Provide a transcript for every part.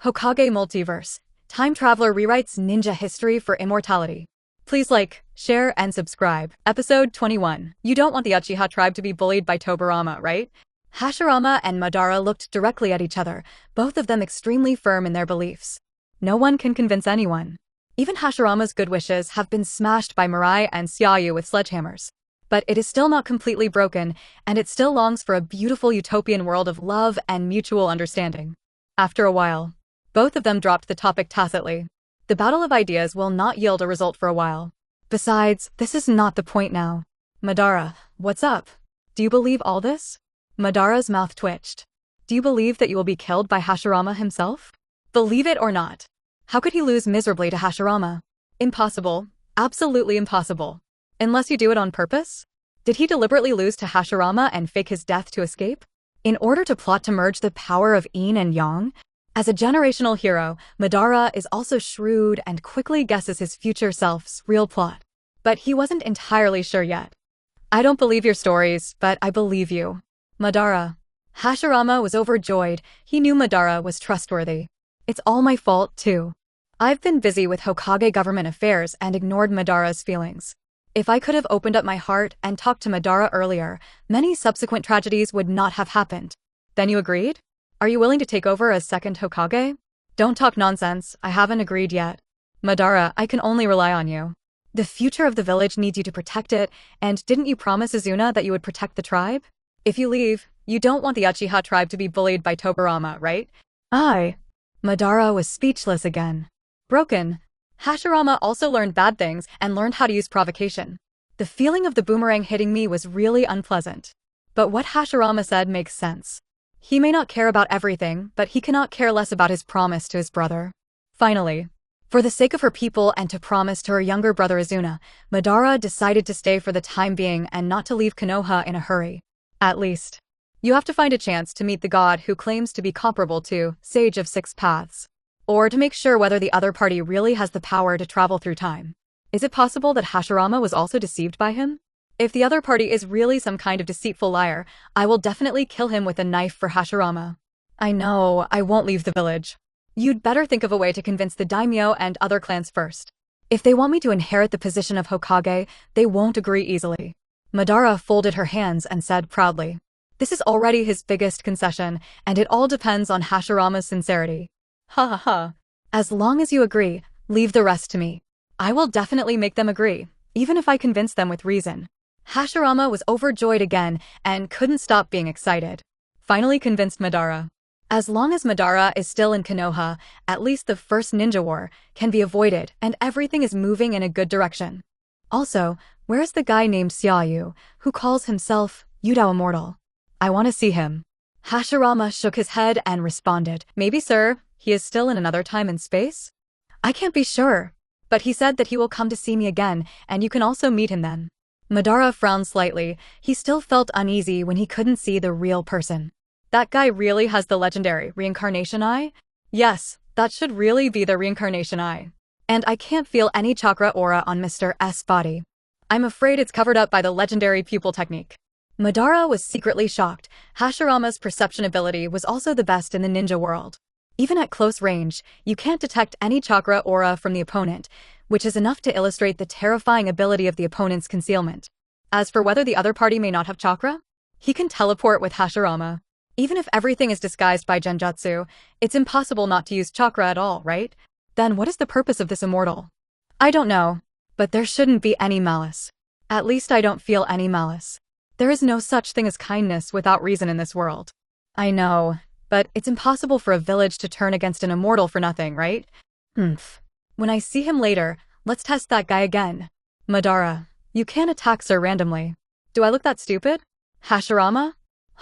Hokage Multiverse. Time Traveler rewrites ninja history for immortality. Please like, share, and subscribe. Episode 21. You don't want the Uchiha tribe to be bullied by Tobirama, right? Hashirama and Madara looked directly at each other, both of them extremely firm in their beliefs. No one can convince anyone. Even Hashirama's good wishes have been smashed by Mirai and Xia You with sledgehammers. But it is still not completely broken, and it still longs for a beautiful utopian world of love and mutual understanding. After a while, both of them dropped the topic tacitly. The battle of ideas will not yield a result for a while. Besides, this is not the point now. Madara, what's up? Do you believe all this? Madara's mouth twitched. Do you believe that you will be killed by Hashirama himself? Believe it or not. How could he lose miserably to Hashirama? Impossible. Absolutely impossible. Unless you do it on purpose? Did he deliberately lose to Hashirama and fake his death to escape? In order to plot to merge the power of yin and yang? As a generational hero, Madara is also shrewd and quickly guesses his future self's real plot. But he wasn't entirely sure yet. I don't believe your stories, but I believe you. Madara. Hashirama was overjoyed. He knew Madara was trustworthy. It's all my fault, too. I've been busy with Hokage government affairs and ignored Madara's feelings. If I could have opened up my heart and talked to Madara earlier, many subsequent tragedies would not have happened. Then you agreed? Are you willing to take over as second Hokage? Don't talk nonsense, I haven't agreed yet. Madara, I can only rely on you. The future of the village needs you to protect it, and didn't you promise Izuna that you would protect the tribe? If you leave, you don't want the Uchiha tribe to be bullied by Tobirama, right? Madara was speechless again. Broken. Hashirama also learned bad things and learned how to use provocation. The feeling of the boomerang hitting me was really unpleasant. But what Hashirama said makes sense. He may not care about everything, but he cannot care less about his promise to his brother. Finally, for the sake of her people and to promise to her younger brother Izuna, Madara decided to stay for the time being and not to leave Konoha in a hurry. At least, you have to find a chance to meet the god who claims to be comparable to Sage of Six Paths. Or to make sure whether the other party really has the power to travel through time. Is it possible that Hashirama was also deceived by him? If the other party is really some kind of deceitful liar, I will definitely kill him with a knife for Hashirama. I know, I won't leave the village. You'd better think of a way to convince the daimyo and other clans first. If they want me to inherit the position of Hokage, they won't agree easily. Madara folded her hands and said proudly. This is already his biggest concession, and it all depends on Hashirama's sincerity. Ha ha ha. As long as you agree, leave the rest to me. I will definitely make them agree, even if I convince them with reason. Hashirama was overjoyed again and couldn't stop being excited. Finally convinced Madara. As long as Madara is still in Konoha, at least the first ninja war can be avoided and everything is moving in a good direction. Also, where's the guy named Xia You, who calls himself Yudao Immortal? I want to see him. Hashirama shook his head and responded, maybe sir, he is still in another time and space? I can't be sure, but he said that he will come to see me again, and you can also meet him then. Madara frowned slightly. He still felt uneasy when he couldn't see the real person. That guy really has the legendary reincarnation eye? Yes, that should really be the reincarnation eye. And I can't feel any chakra aura on Mr. S body. I'm afraid it's covered up by the legendary pupil technique. Madara was secretly shocked. Hashirama's perception ability was also the best in the ninja world. Even at close range, you can't detect any chakra aura from the opponent, which is enough to illustrate the terrifying ability of the opponent's concealment. As for whether the other party may not have chakra, he can teleport with Hashirama. Even if everything is disguised by genjutsu, it's impossible not to use chakra at all, right? Then what is the purpose of this immortal? I don't know, but there shouldn't be any malice. At least I don't feel any malice. There is no such thing as kindness without reason in this world. I know. But it's impossible for a village to turn against an immortal for nothing, right? When I see him later, let's test that guy again. Madara, you can't attack Sir randomly. Do I look that stupid? Hashirama?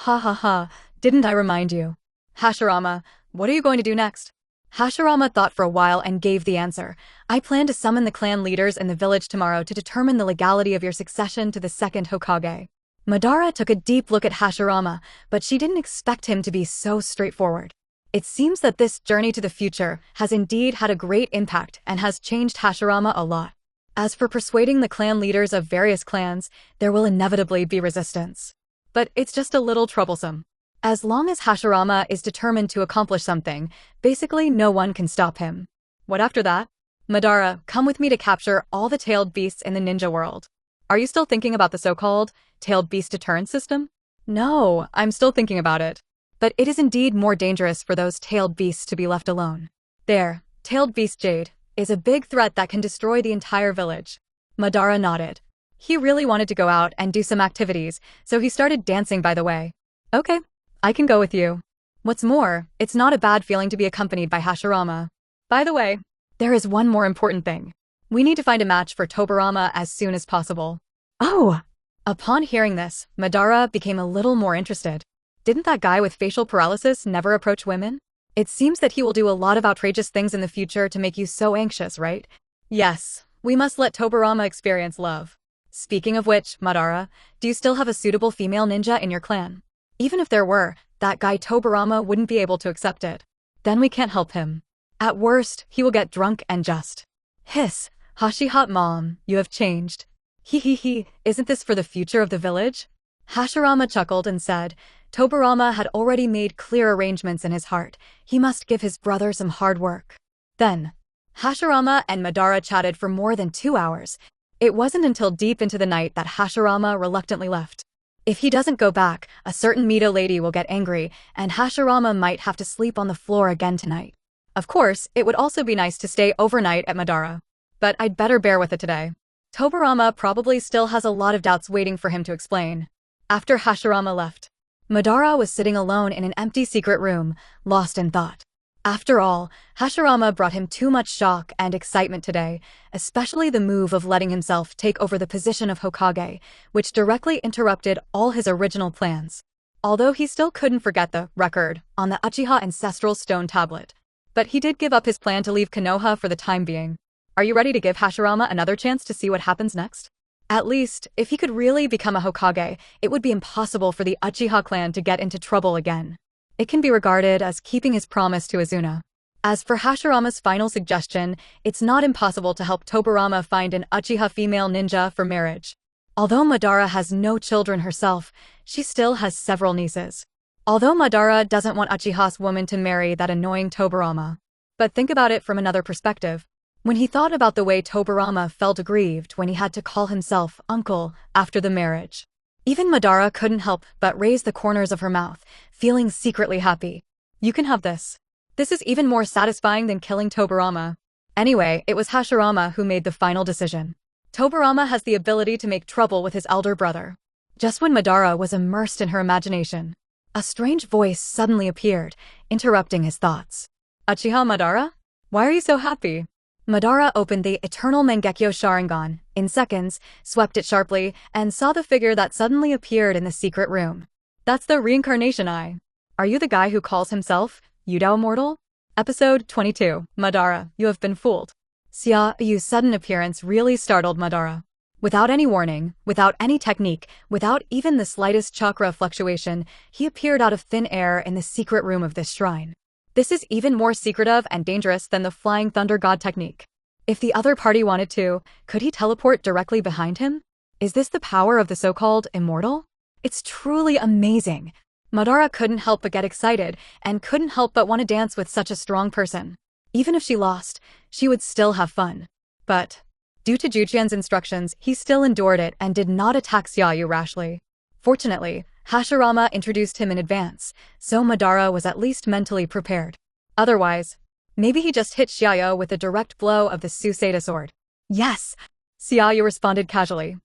Ha ha ha, didn't I remind you? Hashirama, what are you going to do next? Hashirama thought for a while and gave the answer. I plan to summon the clan leaders in the village tomorrow to determine the legality of your succession to the second Hokage. Madara took a deep look at Hashirama, but she didn't expect him to be so straightforward. It seems that this journey to the future has indeed had a great impact and has changed Hashirama a lot. As for persuading the clan leaders of various clans, there will inevitably be resistance. But it's just a little troublesome. As long as Hashirama is determined to accomplish something, basically no one can stop him. What after that? Madara, come with me to capture all the tailed beasts in the ninja world. Are you still thinking about the so-called tailed beast deterrent system? No, I'm still thinking about it. But it is indeed more dangerous for those tailed beasts to be left alone. There, tailed beast Jade, is a big threat that can destroy the entire village. Madara nodded. He really wanted to go out and do some activities, so he started dancing by the way. Okay, I can go with you. What's more, it's not a bad feeling to be accompanied by Hashirama. By the way, there is one more important thing. We need to find a match for Tobirama as soon as possible. Oh! Upon hearing this, Madara became a little more interested. Didn't that guy with facial paralysis never approach women? It seems that he will do a lot of outrageous things in the future to make you so anxious, right? Yes, we must let Tobirama experience love. Speaking of which, Madara, do you still have a suitable female ninja in your clan? Even if there were, that guy Tobirama wouldn't be able to accept it. Then we can't help him. At worst, he will get drunk and just. Hiss, Hashi-hot mom, you have changed. Hee, isn't this for the future of the village? Hashirama chuckled and said, Tobirama had already made clear arrangements in his heart. He must give his brother some hard work. Then, Hashirama and Madara chatted for more than 2 hours. It wasn't until deep into the night that Hashirama reluctantly left. If he doesn't go back, a certain Mita lady will get angry, and Hashirama might have to sleep on the floor again tonight. Of course, it would also be nice to stay overnight at Madara. But I'd better bear with it today. Tobirama probably still has a lot of doubts waiting for him to explain. After Hashirama left, Madara was sitting alone in an empty secret room, lost in thought. After all, Hashirama brought him too much shock and excitement today, especially the move of letting himself take over the position of Hokage, which directly interrupted all his original plans. Although he still couldn't forget the record on the Uchiha Ancestral Stone Tablet. But he did give up his plan to leave Konoha for the time being. Are you ready to give Hashirama another chance to see what happens next? At least, if he could really become a Hokage, it would be impossible for the Uchiha clan to get into trouble again. It can be regarded as keeping his promise to Izuna. As for Hashirama's final suggestion, it's not impossible to help Tobirama find an Uchiha female ninja for marriage. Although Madara has no children herself, she still has several nieces. Although Madara doesn't want Uchiha's woman to marry that annoying Tobirama. But think about it from another perspective. When he thought about the way Tobirama felt aggrieved when he had to call himself uncle after the marriage. Even Madara couldn't help but raise the corners of her mouth, feeling secretly happy. You can have this. This is even more satisfying than killing Tobirama. Anyway, it was Hashirama who made the final decision. Tobirama has the ability to make trouble with his elder brother. Just when Madara was immersed in her imagination, a strange voice suddenly appeared, interrupting his thoughts. Uchiha Madara? Why are you so happy? Madara opened the Eternal Mangekyo Sharingan, in seconds, swept it sharply, and saw the figure that suddenly appeared in the secret room. That's the reincarnation eye. Are you the guy who calls himself Yudao Immortal? Episode 22, Madara, you have been fooled. Xia Yu's sudden appearance really startled Madara. Without any warning, without any technique, without even the slightest chakra fluctuation, he appeared out of thin air in the secret room of this shrine. This is even more secretive and dangerous than the Flying Thunder God technique. If the other party wanted to, could he teleport directly behind him? Is this the power of the so-called immortal? It's truly amazing. Madara couldn't help but get excited, and couldn't help but want to dance with such a strong person. Even if she lost, she would still have fun. But, due to Juqian's instructions, he still endured it and did not attack Xia You rashly. Fortunately, Hashirama introduced him in advance, so Madara was at least mentally prepared. Otherwise, maybe he just hit Xia You with a direct blow of the Susaida sword. Yes! Xia You responded casually.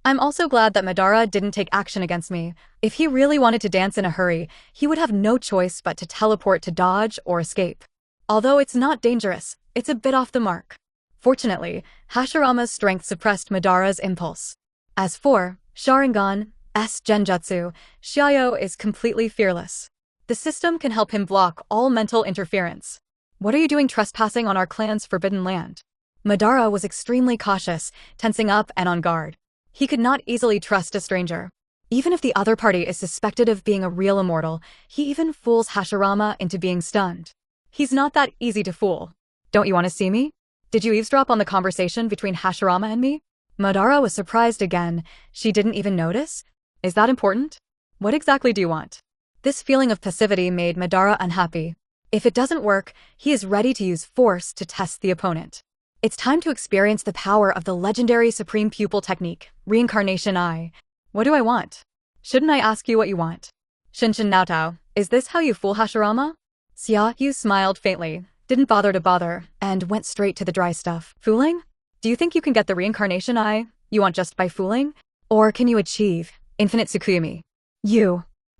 I'm also glad that Madara didn't take action against me. If he really wanted to dance in a hurry, he would have no choice but to teleport to dodge or escape. Although it's not dangerous, it's a bit off the mark. Fortunately, Hashirama's strength suppressed Madara's impulse. As for Sharingan, Genjutsu, Xia You is completely fearless. The system can help him block all mental interference. What are you doing trespassing on our clan's forbidden land? Madara was extremely cautious, tensing up and on guard. He could not easily trust a stranger. Even if the other party is suspected of being a real immortal, he even fools Hashirama into being stunned. He's not that easy to fool. Don't you want to see me? Did you eavesdrop on the conversation between Hashirama and me? Madara was surprised again. She didn't even notice? Is that important? What exactly do you want? This feeling of passivity made Madara unhappy. If it doesn't work, he is ready to use force to test the opponent. It's time to experience the power of the legendary Supreme Pupil technique, Reincarnation Eye. What do I want? Shouldn't I ask you what you want? Shinshin Naotao, is this how you fool Hashirama? Xia You smiled faintly, didn't bother, and went straight to the dry stuff. Fooling? Do you think you can get the Reincarnation Eye you want just by fooling? Or can you achieve infinite Tsukuyomi?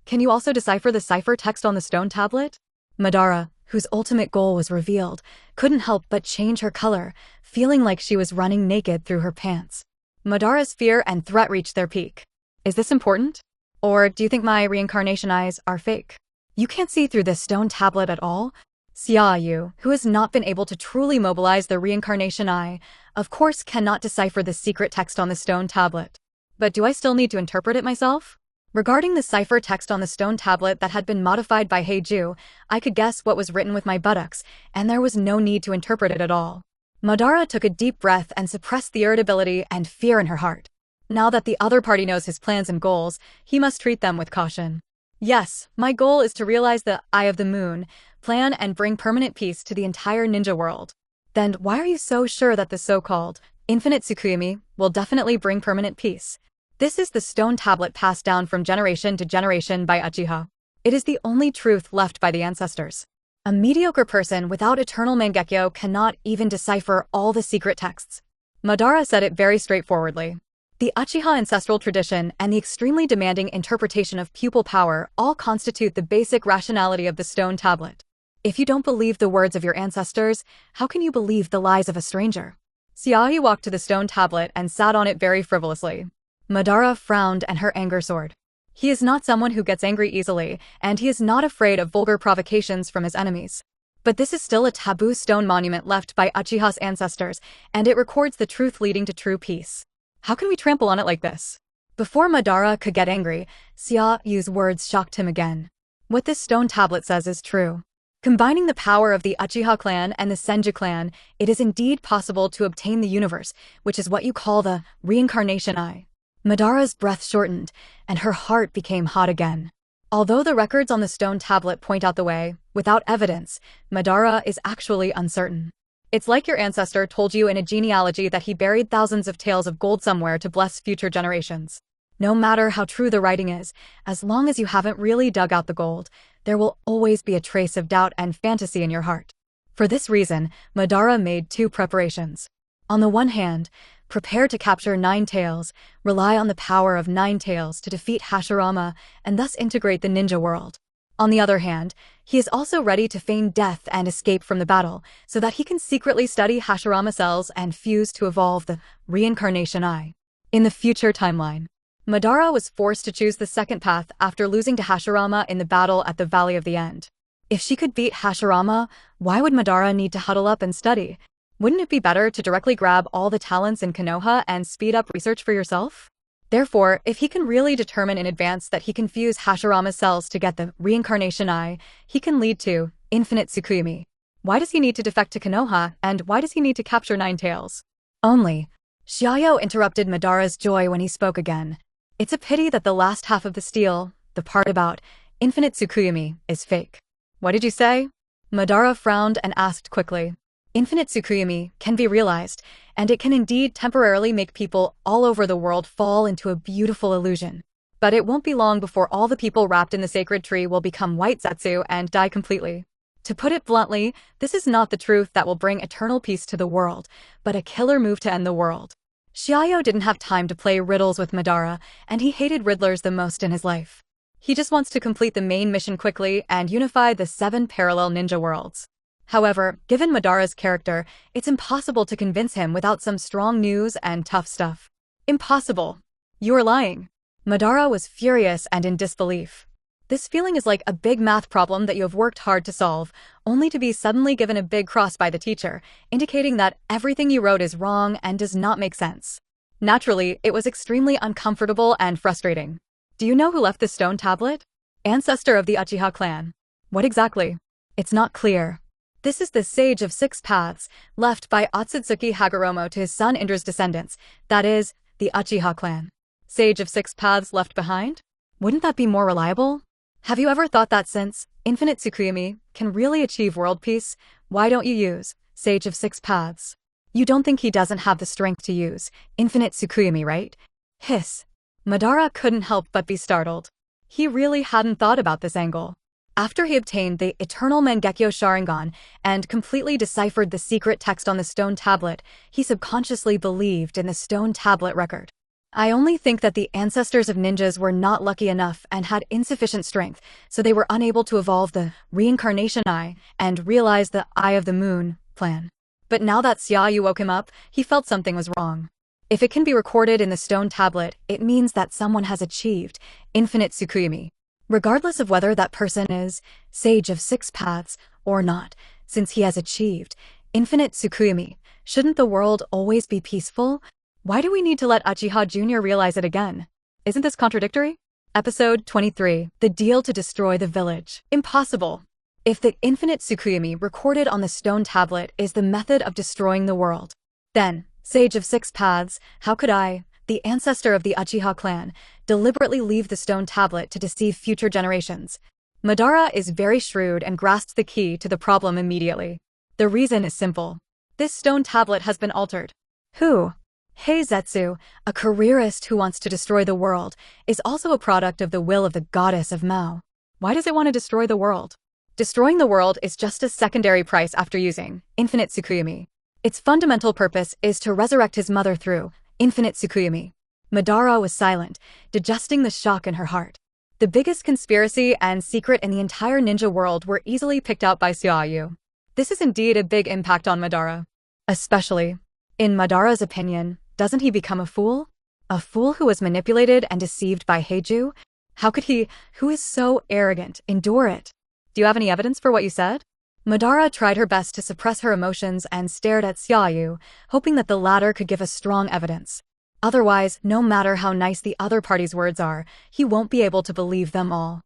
Can you also decipher the cipher text on the stone tablet? Madara, whose ultimate goal was revealed, couldn't help but change her color, feeling like she was running naked through her pants. Madara's fear and threat reached their peak. Is this important? Or do you think my reincarnation eyes are fake? You can't see through this stone tablet at all? Xia You, who has not been able to truly mobilize the reincarnation eye, of course cannot decipher the secret text on the stone tablet. But do I still need to interpret it myself? Regarding the cipher text on the stone tablet that had been modified by Heiju, I could guess what was written with my buttocks, and there was no need to interpret it at all. Madara took a deep breath and suppressed the irritability and fear in her heart. Now that the other party knows his plans and goals, he must treat them with caution. Yes, my goal is to realize the Eye of the Moon, plan and bring permanent peace to the entire ninja world. Then why are you so sure that the so-called infinite Tsukuyomi will definitely bring permanent peace? This is the stone tablet passed down from generation to generation by Uchiha. It is the only truth left by the ancestors. A mediocre person without eternal Mangekyo cannot even decipher all the secret texts. Madara said it very straightforwardly. The Uchiha ancestral tradition and the extremely demanding interpretation of pupil power all constitute the basic rationality of the stone tablet. If you don't believe the words of your ancestors, how can you believe the lies of a stranger? Xia You walked to the stone tablet and sat on it very frivolously. Madara frowned and her anger soared. He is not someone who gets angry easily, and he is not afraid of vulgar provocations from his enemies. But this is still a taboo stone monument left by Uchiha's ancestors, and it records the truth leading to true peace. How can we trample on it like this? Before Madara could get angry, Xia Yu's words shocked him again. What this stone tablet says is true. Combining the power of the Uchiha clan and the Senju clan, it is indeed possible to obtain the universe, which is what you call the reincarnation eye. Madara's breath shortened, and her heart became hot again. Although the records on the stone tablet point out the way, without evidence, Madara is actually uncertain. It's like your ancestor told you in a genealogy that he buried thousands of tales of gold somewhere to bless future generations. No matter how true the writing is, as long as you haven't really dug out the gold, there will always be a trace of doubt and fantasy in your heart. For this reason, Madara made two preparations. On the one hand, prepare to capture 9 tails, rely on the power of 9 tails to defeat Hashirama and thus integrate the ninja world. On the other hand, he is also ready to feign death and escape from the battle, so that he can secretly study Hashirama cells and fuse to evolve the reincarnation eye. In the future timeline, Madara was forced to choose the second path after losing to Hashirama in the battle at the Valley of the End. If she could beat Hashirama, why would Madara need to huddle up and study? Wouldn't it be better to directly grab all the talents in Konoha and speed up research for yourself? Therefore, if he can really determine in advance that he can fuse Hashirama's cells to get the reincarnation eye, he can lead to infinite Tsukuyomi. Why does he need to defect to Konoha, and why does he need to capture 9 tails? Only. Xia You interrupted Madara's joy when he spoke again. It's a pity that the last half of the steal, the part about infinite Tsukuyomi, is fake. What did you say? Madara frowned and asked quickly. Infinite Tsukuyomi can be realized, and it can indeed temporarily make people all over the world fall into a beautiful illusion. But it won't be long before all the people wrapped in the sacred tree will become white Zetsu and die completely. To put it bluntly, this is not the truth that will bring eternal peace to the world, but a killer move to end the world. Xia You didn't have time to play riddles with Madara, and he hated riddlers the most in his life. He just wants to complete the main mission quickly and unify the 7 parallel ninja worlds. However, given Madara's character, it's impossible to convince him without some strong news and tough stuff. Impossible. You are lying. Madara was furious and in disbelief. This feeling is like a big math problem that you have worked hard to solve, only to be suddenly given a big cross by the teacher, indicating that everything you wrote is wrong and does not make sense. Naturally, it was extremely uncomfortable and frustrating. Do you know who left the stone tablet? Ancestor of the Uchiha clan. What exactly? It's not clear. This is the Sage of 6 Paths, left by Otsutsuki Hagoromo to his son Indra's descendants, that is, the Uchiha clan. Sage of 6 Paths left behind? Wouldn't that be more reliable? Have you ever thought that since Infinite Tsukuyomi can really achieve world peace, why don't you use Sage of Six Paths? You don't think he doesn't have the strength to use Infinite Tsukuyomi, right? Hiss. Madara couldn't help but be startled. He really hadn't thought about this angle. After he obtained the Eternal Mangekyo Sharingan and completely deciphered the secret text on the stone tablet, he subconsciously believed in the stone tablet record. I only think that the ancestors of ninjas were not lucky enough and had insufficient strength, so they were unable to evolve the Reincarnation Eye and realize the Eye of the Moon plan. But now that Xia You woke him up, he felt something was wrong. If it can be recorded in the stone tablet, it means that someone has achieved Infinite Tsukuyomi. Regardless of whether that person is Sage of Six Paths or not, since he has achieved Infinite Tsukuyomi, shouldn't the world always be peaceful? Why do we need to let Uchiha Jr. realize it again? Isn't this contradictory? Episode 23. The Deal to Destroy the Village. Impossible. If the Infinite Tsukuyomi recorded on the stone tablet is the method of destroying the world, then, Sage of Six Paths, how could I, the ancestor of the Uchiha clan, deliberately leave the stone tablet to deceive future generations? Madara is very shrewd and grasps the key to the problem immediately. The reason is simple. This stone tablet has been altered. Who? Heizetsu, a careerist who wants to destroy the world, is also a product of the will of the goddess of Mao. Why does it want to destroy the world? Destroying the world is just a secondary price after using Infinite Tsukuyomi. Its fundamental purpose is to resurrect his mother through Infinite Tsukuyomi. Madara was silent, digesting the shock in her heart. The biggest conspiracy and secret in the entire ninja world were easily picked out by Xia You. This is indeed a big impact on Madara. Especially, in Madara's opinion, doesn't he become a fool? A fool who was manipulated and deceived by Heiju? How could he, who is so arrogant, endure it? Do you have any evidence for what you said? Madara tried her best to suppress her emotions and stared at Xia You, hoping that the latter could give us strong evidence. Otherwise, no matter how nice the other party's words are, he won't be able to believe them all.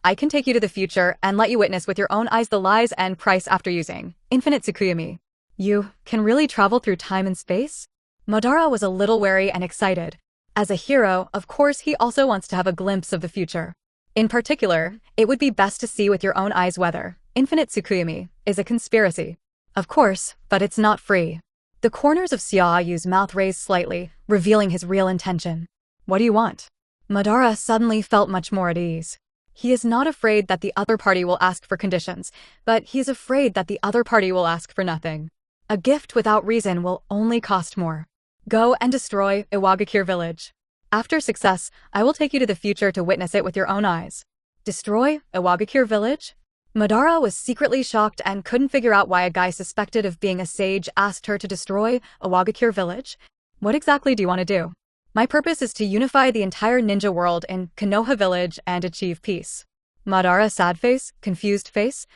I can take you to the future and let you witness with your own eyes the lies and price after using Infinite Tsukuyomi. You can really travel through time and space? Madara was a little wary and excited. As a hero, of course, he also wants to have a glimpse of the future. In particular, it would be best to see with your own eyes whether Infinite Tsukuyomi is a conspiracy. Of course, but it's not free. The corners of Xia Yu's mouth raised slightly, revealing his real intention. What do you want? Madara suddenly felt much more at ease. He is not afraid that the other party will ask for conditions, but he is afraid that the other party will ask for nothing. A gift without reason will only cost more. Go and destroy Iwagakure village. After success, I will take you to the future to witness it with your own eyes. Destroy Iwagakure village? Madara was secretly shocked and couldn't figure out why a guy suspected of being a sage asked her to destroy Iwagakure village. What exactly do you want to do? My purpose is to unify the entire ninja world in Konoha village and achieve peace. Madara sad face, confused face.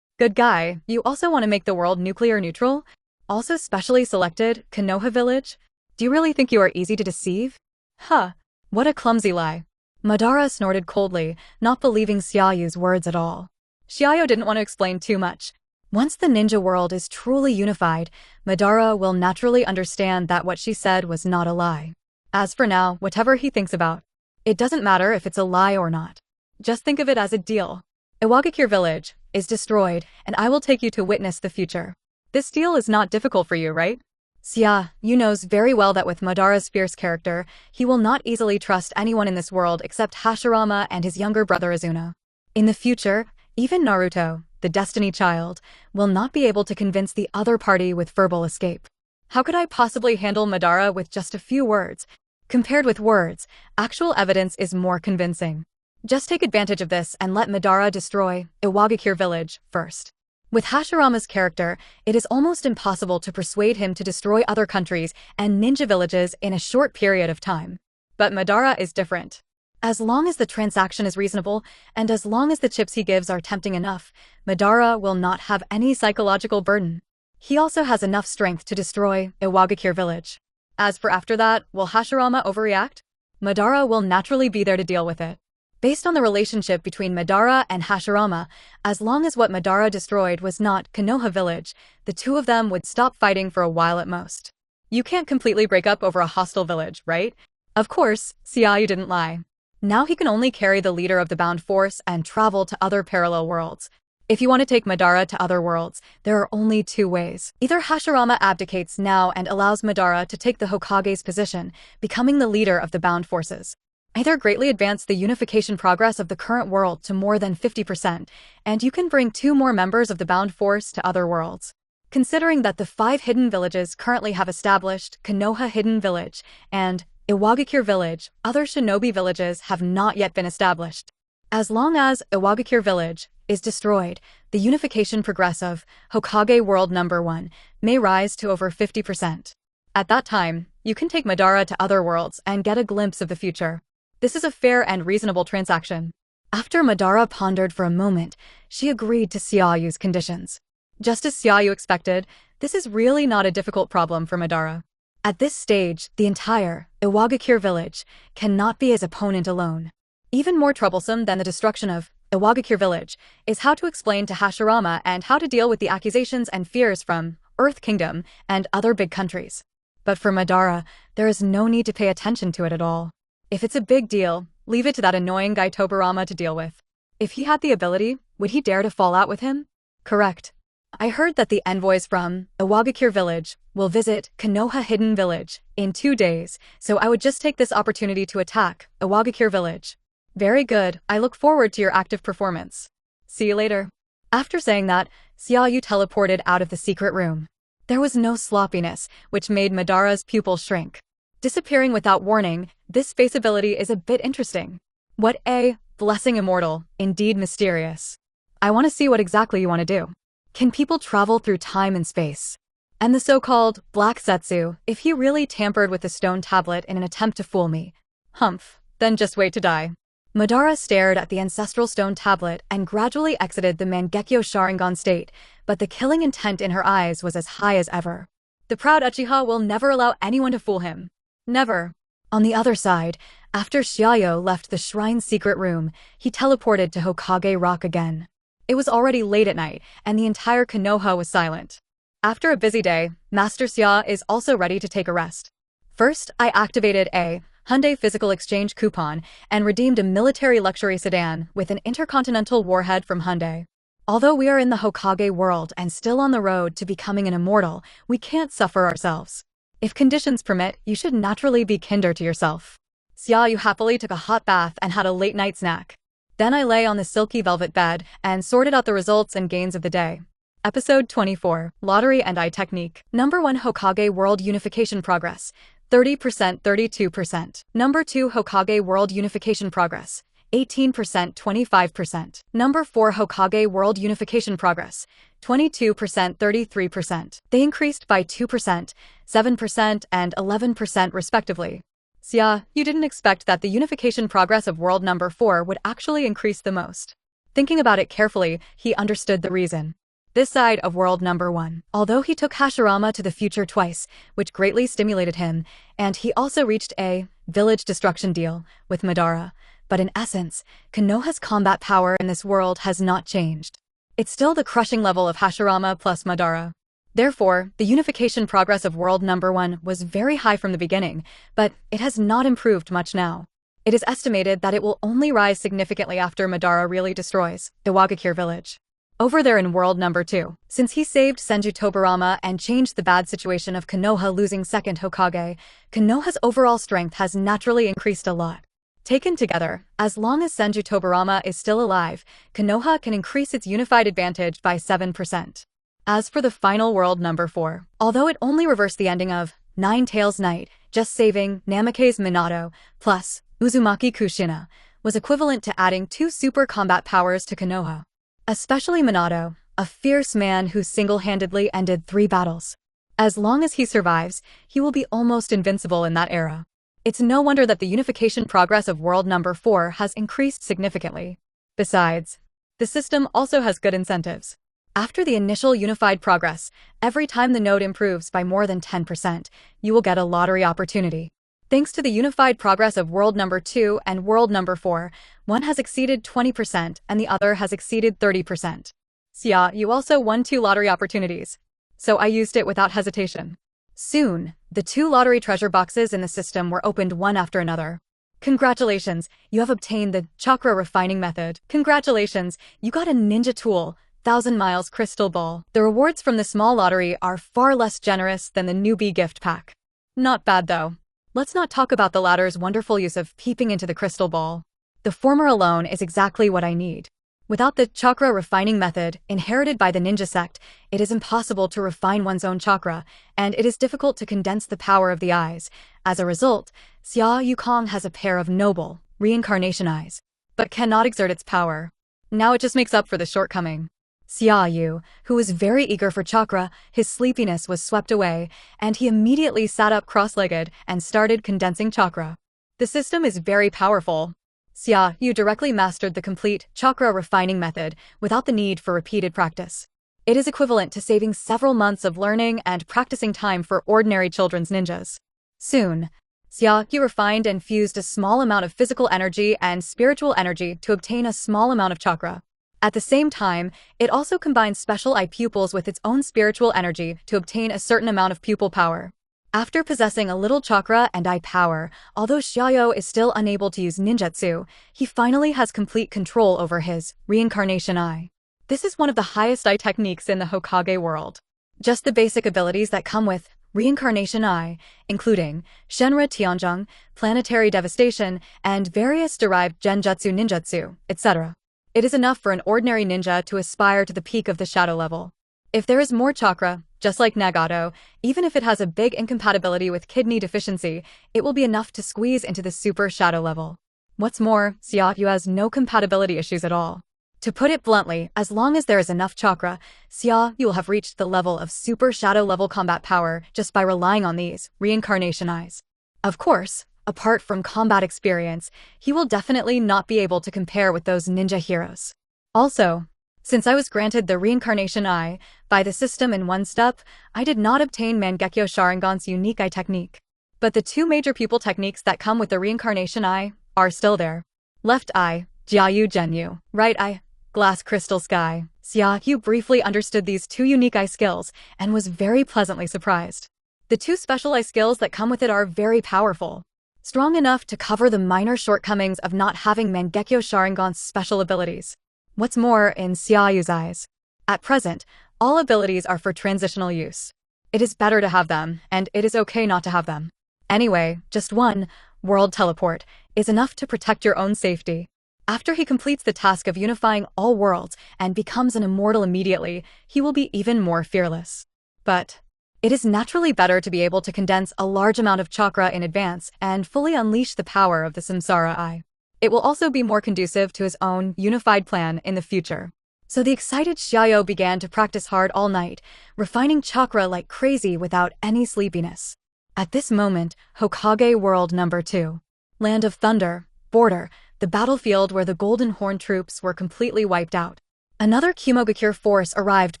Good guy, you also want to make the world nuclear neutral? Also specially selected Konoha village? Do you really think you are easy to deceive? Huh, what a clumsy lie. Madara snorted coldly, not believing Xia Yu's words at all. Xia You didn't want to explain too much. Once the ninja world is truly unified, Madara will naturally understand that what she said was not a lie. As for now, whatever he thinks about, it doesn't matter if it's a lie or not. Just think of it as a deal. Iwagakure village is destroyed, and I will take you to witness the future. This deal is not difficult for you, right? Xia You knows very well that with Madara's fierce character, he will not easily trust anyone in this world except Hashirama and his younger brother Izuna. In the future, even Naruto, the Destiny Child, will not be able to convince the other party with verbal escape. How could I possibly handle Madara with just a few words? Compared with words, actual evidence is more convincing. Just take advantage of this and let Madara destroy Iwagakure village first. With Hashirama's character, it is almost impossible to persuade him to destroy other countries and ninja villages in a short period of time. But Madara is different. As long as the transaction is reasonable, and as long as the chips he gives are tempting enough, Madara will not have any psychological burden. He also has enough strength to destroy Iwagakure village. As for after that, will Hashirama overreact? Madara will naturally be there to deal with it. Based on the relationship between Madara and Hashirama, as long as what Madara destroyed was not Konoha village, the two of them would stop fighting for a while at most. You can't completely break up over a hostile village, right? Of course, Xia You didn't lie. Now he can only carry the leader of the bound force and travel to other parallel worlds. If you want to take Madara to other worlds, there are only two ways. Either Hashirama abdicates now and allows Madara to take the Hokage's position, becoming the leader of the bound forces. Either greatly advance the unification progress of the current world to more than 50%, and you can bring 2 more members of the bound force to other worlds. Considering that the 5 hidden villages currently have established Konoha Hidden Village and Iwagakure Village, other shinobi villages have not yet been established. As long as Iwagakure Village is destroyed, the unification progress of Hokage World Number 1 may rise to over 50%. At that time, you can take Madara to other worlds and get a glimpse of the future. This is a fair and reasonable transaction. After Madara pondered for a moment, she agreed to Xia Yu's conditions. Just as Xia Yu expected, this is really not a difficult problem for Madara. At this stage, the entire Iwagakure village cannot be his opponent alone. Even more troublesome than the destruction of Iwagakure village is how to explain to Hashirama and how to deal with the accusations and fears from Earth Kingdom and other big countries. But for Madara, there is no need to pay attention to it at all. If it's a big deal, leave it to that annoying guy Tobirama to deal with. If he had the ability, would he dare to fall out with him? Correct. I heard that the envoys from Iwagakure village will visit Konoha Hidden Village in 2 days, so I would just take this opportunity to attack Iwagakure village. Very good, I look forward to your active performance. See you later. After saying that, Xia Yu teleported out of the secret room. There was no sloppiness, which made Madara's pupil shrink. Disappearing without warning, this face ability is a bit interesting. What a blessing immortal, indeed mysterious. I want to see what exactly you want to do. Can people travel through time and space? And the so-called Black Zetsu, if he really tampered with the stone tablet in an attempt to fool me. Humph, then just wait to die. Madara stared at the ancestral stone tablet and gradually exited the Mangekyo Sharingan state, but the killing intent in her eyes was as high as ever. The proud Uchiha will never allow anyone to fool him. Never. On the other side, after Xia Yu left the shrine's secret room, he teleported to Hokage Rock again. It was already late at night, and the entire Konoha was silent. After a busy day, Master Xia is also ready to take a rest. First, I activated a Hyundai physical exchange coupon and redeemed a military luxury sedan with an intercontinental warhead from Hyundai. Although we are in the Hokage world and still on the road to becoming an immortal, we can't suffer ourselves. If conditions permit, you should naturally be kinder to yourself. Xia Yu happily took a hot bath and had a late-night snack. Then I lay on the silky velvet bed and sorted out the results and gains of the day. Episode 24, Lottery and Eye Technique. Number 1 Hokage World Unification Progress, 30%, 32%. Number 2 Hokage World Unification Progress, 18%, 25%. Number 4 Hokage World Unification Progress, 22%, 33%. They increased by 2%, 7%, and 11% respectively. Xia, you didn't expect that the unification progress of world number 4 would actually increase the most. Thinking about it carefully, he understood the reason. This side of world number 1, although he took Hashirama to the future twice, which greatly stimulated him, and he also reached a village destruction deal with Madara, but in essence, Konoha's combat power in this world has not changed. It's still the crushing level of Hashirama plus Madara. Therefore, the unification progress of world number 1 was very high from the beginning, but it has not improved much now. It is estimated that it will only rise significantly after Madara really destroys Iwagakure village. Over there in world number 2, since he saved Senju Tobirama and changed the bad situation of Konoha losing second Hokage, Konoha's overall strength has naturally increased a lot. Taken together, as long as Senju Tobirama is still alive, Konoha can increase its unified advantage by 7%. As for the final world number 4, although it only reversed the ending of Nine Tails Night, just saving Namake's Minato plus Uzumaki Kushina was equivalent to adding 2 super combat powers to Konoha. Especially Minato, a fierce man who single-handedly ended 3 battles. As long as he survives, he will be almost invincible in that era. It's no wonder that the unification progress of world number 4 has increased significantly. Besides, the system also has good incentives. After the initial unified progress, every time the node improves by more than 10%, you will get a lottery opportunity. Thanks to the unified progress of world number 2 and world number 4, one has exceeded 20% and the other has exceeded 30%. Xia, you also won 2 lottery opportunities. So I used it without hesitation. Soon, the 2 lottery treasure boxes in the system were opened one after another. Congratulations, you have obtained the chakra refining method. Congratulations, you got a ninja tool, 1,000 miles crystal ball. The rewards from the small lottery are far less generous than the newbie gift pack. Not bad though. Let's not talk about the latter's wonderful use of peeping into the crystal ball. The former alone is exactly what I need. Without the chakra refining method, inherited by the ninja sect, it is impossible to refine one's own chakra, and it is difficult to condense the power of the eyes. As a result, Xia You has a pair of noble, reincarnation eyes, but cannot exert its power. Now it just makes up for the shortcoming. Xia You, who was very eager for chakra, his sleepiness was swept away, and he immediately sat up cross-legged and started condensing chakra. The system is very powerful. Xia You directly mastered the complete chakra refining method without the need for repeated practice. It is equivalent to saving several months of learning and practicing time for ordinary children's ninjas. Soon, Xia You refined and fused a small amount of physical energy and spiritual energy to obtain a small amount of chakra. At the same time, it also combines special eye pupils with its own spiritual energy to obtain a certain amount of pupil power. After possessing a little chakra and eye power, although Xia You is still unable to use ninjutsu, he finally has complete control over his reincarnation eye. This is one of the highest eye techniques in the Hokage world. Just the basic abilities that come with reincarnation eye, including Shenra Tianzheng, planetary devastation, and various derived genjutsu ninjutsu, etc. It is enough for an ordinary ninja to aspire to the peak of the shadow level. If there is more chakra, just like Nagato, even if it has a big incompatibility with kidney deficiency, it will be enough to squeeze into the super shadow level. What's more, Xia You has no compatibility issues at all. To put it bluntly, as long as there is enough chakra, Xia You will have reached the level of super shadow level combat power just by relying on these reincarnation eyes. Of course, apart from combat experience, he will definitely not be able to compare with those ninja heroes. Also, since I was granted the reincarnation eye by the system in one step, I did not obtain Mangekyo Sharingan's unique eye technique. But the two major pupil techniques that come with the reincarnation eye are still there. Left eye, Xia You Genyu. Right eye, glass crystal sky. Xia You briefly understood these two unique eye skills and was very pleasantly surprised. The two special eye skills that come with it are very powerful. Strong enough to cover the minor shortcomings of not having Mangekyo Sharingan's special abilities. What's more, in Xia Yu's eyes, at present, all abilities are for transitional use. It is better to have them, and it is okay not to have them. Anyway, just one, world teleport, is enough to protect your own safety. After he completes the task of unifying all worlds and becomes an immortal immediately, he will be even more fearless. But it is naturally better to be able to condense a large amount of chakra in advance and fully unleash the power of the Samsara Eye. It will also be more conducive to his own unified plan in the future. So the excited Xia You began to practice hard all night, refining chakra like crazy without any sleepiness. At this moment, Hokage World Number 2. Land of Thunder, Border, the battlefield where the Golden Horn troops were completely wiped out. Another Kumogakure force arrived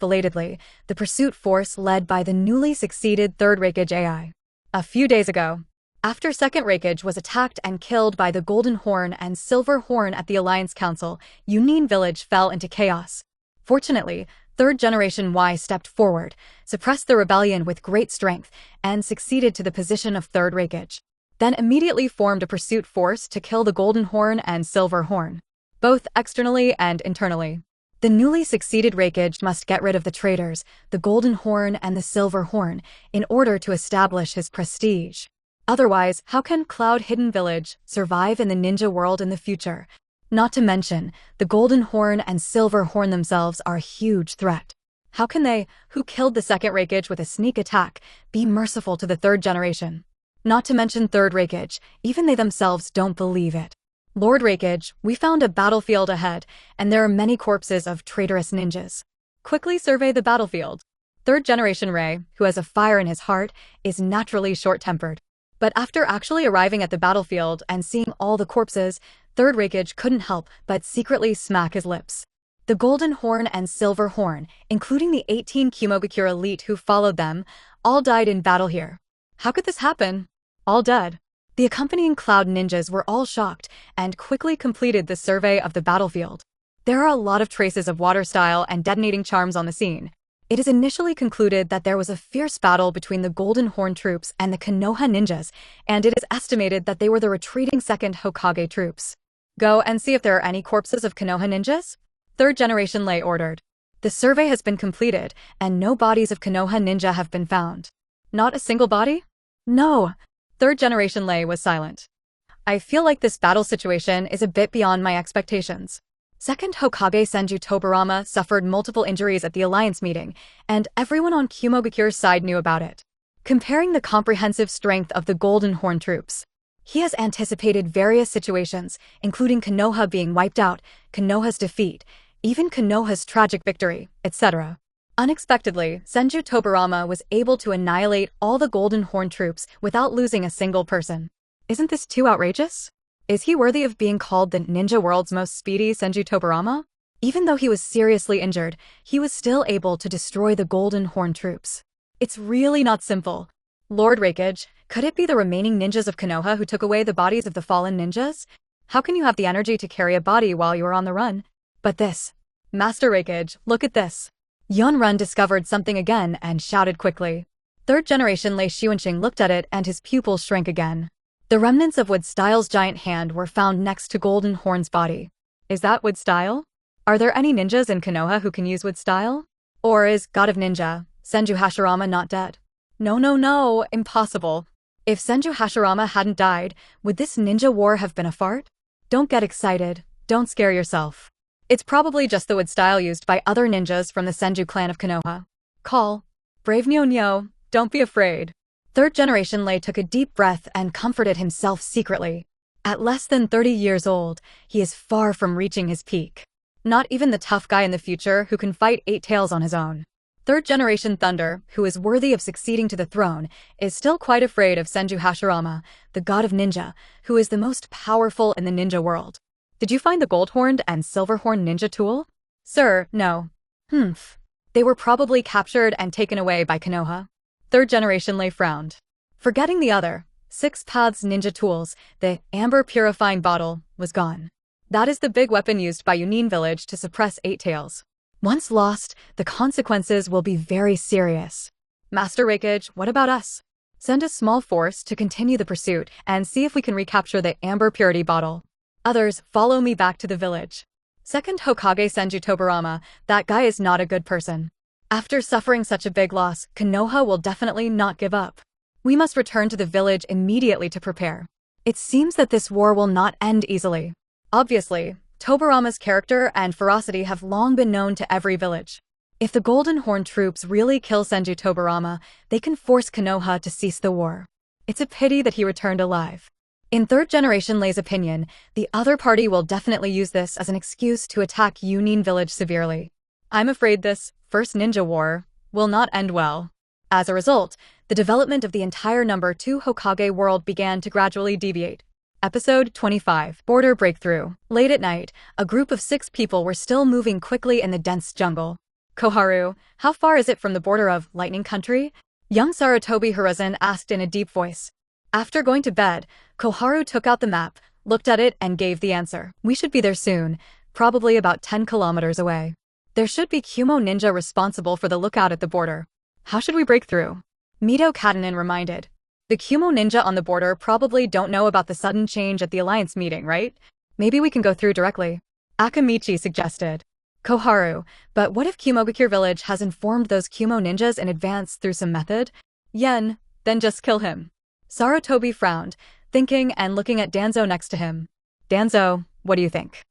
belatedly, the pursuit force led by the newly succeeded 3rd Raikage AI. A few days ago, after 2nd Raikage was attacked and killed by the Golden Horn and Silver Horn at the Alliance Council, Yunin Village fell into chaos. Fortunately, 3rd Generation Y stepped forward, suppressed the rebellion with great strength, and succeeded to the position of 3rd Raikage. Then immediately formed a pursuit force to kill the Golden Horn and Silver Horn, both externally and internally. The newly succeeded Raikage must get rid of the traitors, the Golden Horn and the Silver Horn, in order to establish his prestige. Otherwise, how can Cloud Hidden Village survive in the ninja world in the future? Not to mention, the Golden Horn and Silver Horn themselves are a huge threat. How can they, who killed the 2nd Raikage with a sneak attack, be merciful to the 3rd Generation? Not to mention 3rd Raikage, even they themselves don't believe it. Lord Raikage, we found a battlefield ahead, and there are many corpses of traitorous ninjas. Quickly survey the battlefield. 3rd Generation Rei, who has a fire in his heart, is naturally short-tempered. But after actually arriving at the battlefield and seeing all the corpses, 3rd Raikage couldn't help but secretly smack his lips. The Golden Horn and Silver Horn, including the 18 Kumogakure elite who followed them, all died in battle here. How could this happen? All dead. The accompanying Cloud ninjas were all shocked and quickly completed the survey of the battlefield. There are a lot of traces of water style and detonating charms on the scene. It is initially concluded that there was a fierce battle between the Golden Horn troops and the Konoha ninjas, and it is estimated that they were the retreating second Hokage troops. Go and see if there are any corpses of Konoha ninjas? Third generation Lei ordered. The survey has been completed, and no bodies of Konoha ninja have been found. Not a single body? No. Third generation Lei was silent. I feel like this battle situation is a bit beyond my expectations. Second Hokage Senju Tobirama suffered multiple injuries at the alliance meeting, and everyone on Kumogakure's side knew about it. Comparing the comprehensive strength of the Golden Horn troops, he has anticipated various situations, including Konoha being wiped out, Konoha's defeat, even Konoha's tragic victory, etc. Unexpectedly, Senju Tobirama was able to annihilate all the Golden Horn troops without losing a single person. Isn't this too outrageous? Is he worthy of being called the ninja world's most speedy Senju Tobirama? Even though he was seriously injured, he was still able to destroy the Golden Horn troops. It's really not simple. Lord Raikage, could it be the remaining ninjas of Konoha who took away the bodies of the fallen ninjas? How can you have the energy to carry a body while you are on the run? But this. Master Raikage, look at this. Yunrun discovered something again and shouted quickly. Third generation Lei Xuanqing looked at it and his pupils shrank again. The remnants of Wood Style's giant hand were found next to Golden Horn's body. Is that Wood Style? Are there any ninjas in Konoha who can use Wood Style? Or is God of Ninja, Senju Hashirama, not dead? No, impossible. If Senju Hashirama hadn't died, would this ninja war have been a fart? Don't get excited, don't scare yourself. It's probably just the Wood Style used by other ninjas from the Senju clan of Konoha. Call. Brave Nyo, don't be afraid. Third generation Lei took a deep breath and comforted himself secretly. At less than 30 years old, he is far from reaching his peak. Not even the tough guy in the future who can fight 8 tails on his own. Third generation Thunder, who is worthy of succeeding to the throne, is still quite afraid of Senju Hashirama, the god of ninja, who is the most powerful in the ninja world. Did you find the gold-horned and silver-horned ninja tool? Sir, no. They were probably captured and taken away by Konoha. Third generation Lei frowned. Forgetting the other, 6 Paths ninja tools, the amber purifying bottle, was gone. That is the big weapon used by Yunin village to suppress 8 tails. Once lost, the consequences will be very serious. Master Raikage, what about us? Send a small force to continue the pursuit and see if we can recapture the amber purity bottle. Others, follow me back to the village. Second Hokage Senju Tobirama, that guy is not a good person. After suffering such a big loss, Konoha will definitely not give up. We must return to the village immediately to prepare. It seems that this war will not end easily. Obviously, Tobirama's character and ferocity have long been known to every village. If the Golden Horn troops really kill Senju Tobirama, they can force Konoha to cease the war. It's a pity that he returned alive. In third generation Lei's opinion, the other party will definitely use this as an excuse to attack Yunin village severely. I'm afraid this First Ninja War will not end well. As a result, the development of the entire number 2 Hokage world began to gradually deviate. Episode 25. Border Breakthrough. Late at night, a group of 6 people were still moving quickly in the dense jungle. Koharu, how far is it from the border of Lightning Country? Young Sarutobi Hiruzen asked in a deep voice. After going to bed, Koharu took out the map, looked at it and gave the answer. We should be there soon, probably about 10 kilometers away. There should be Kumo ninja responsible for the lookout at the border. How should we break through? Mito Katanen reminded. The Kumo ninja on the border probably don't know about the sudden change at the alliance meeting, right? Maybe we can go through directly. Akamichi suggested. Koharu, but what if Kumogakure village has informed those Kumo ninjas in advance through some method? Yen, then just kill him. Sarutobi frowned, thinking and looking at Danzo next to him. Danzo, what do you think?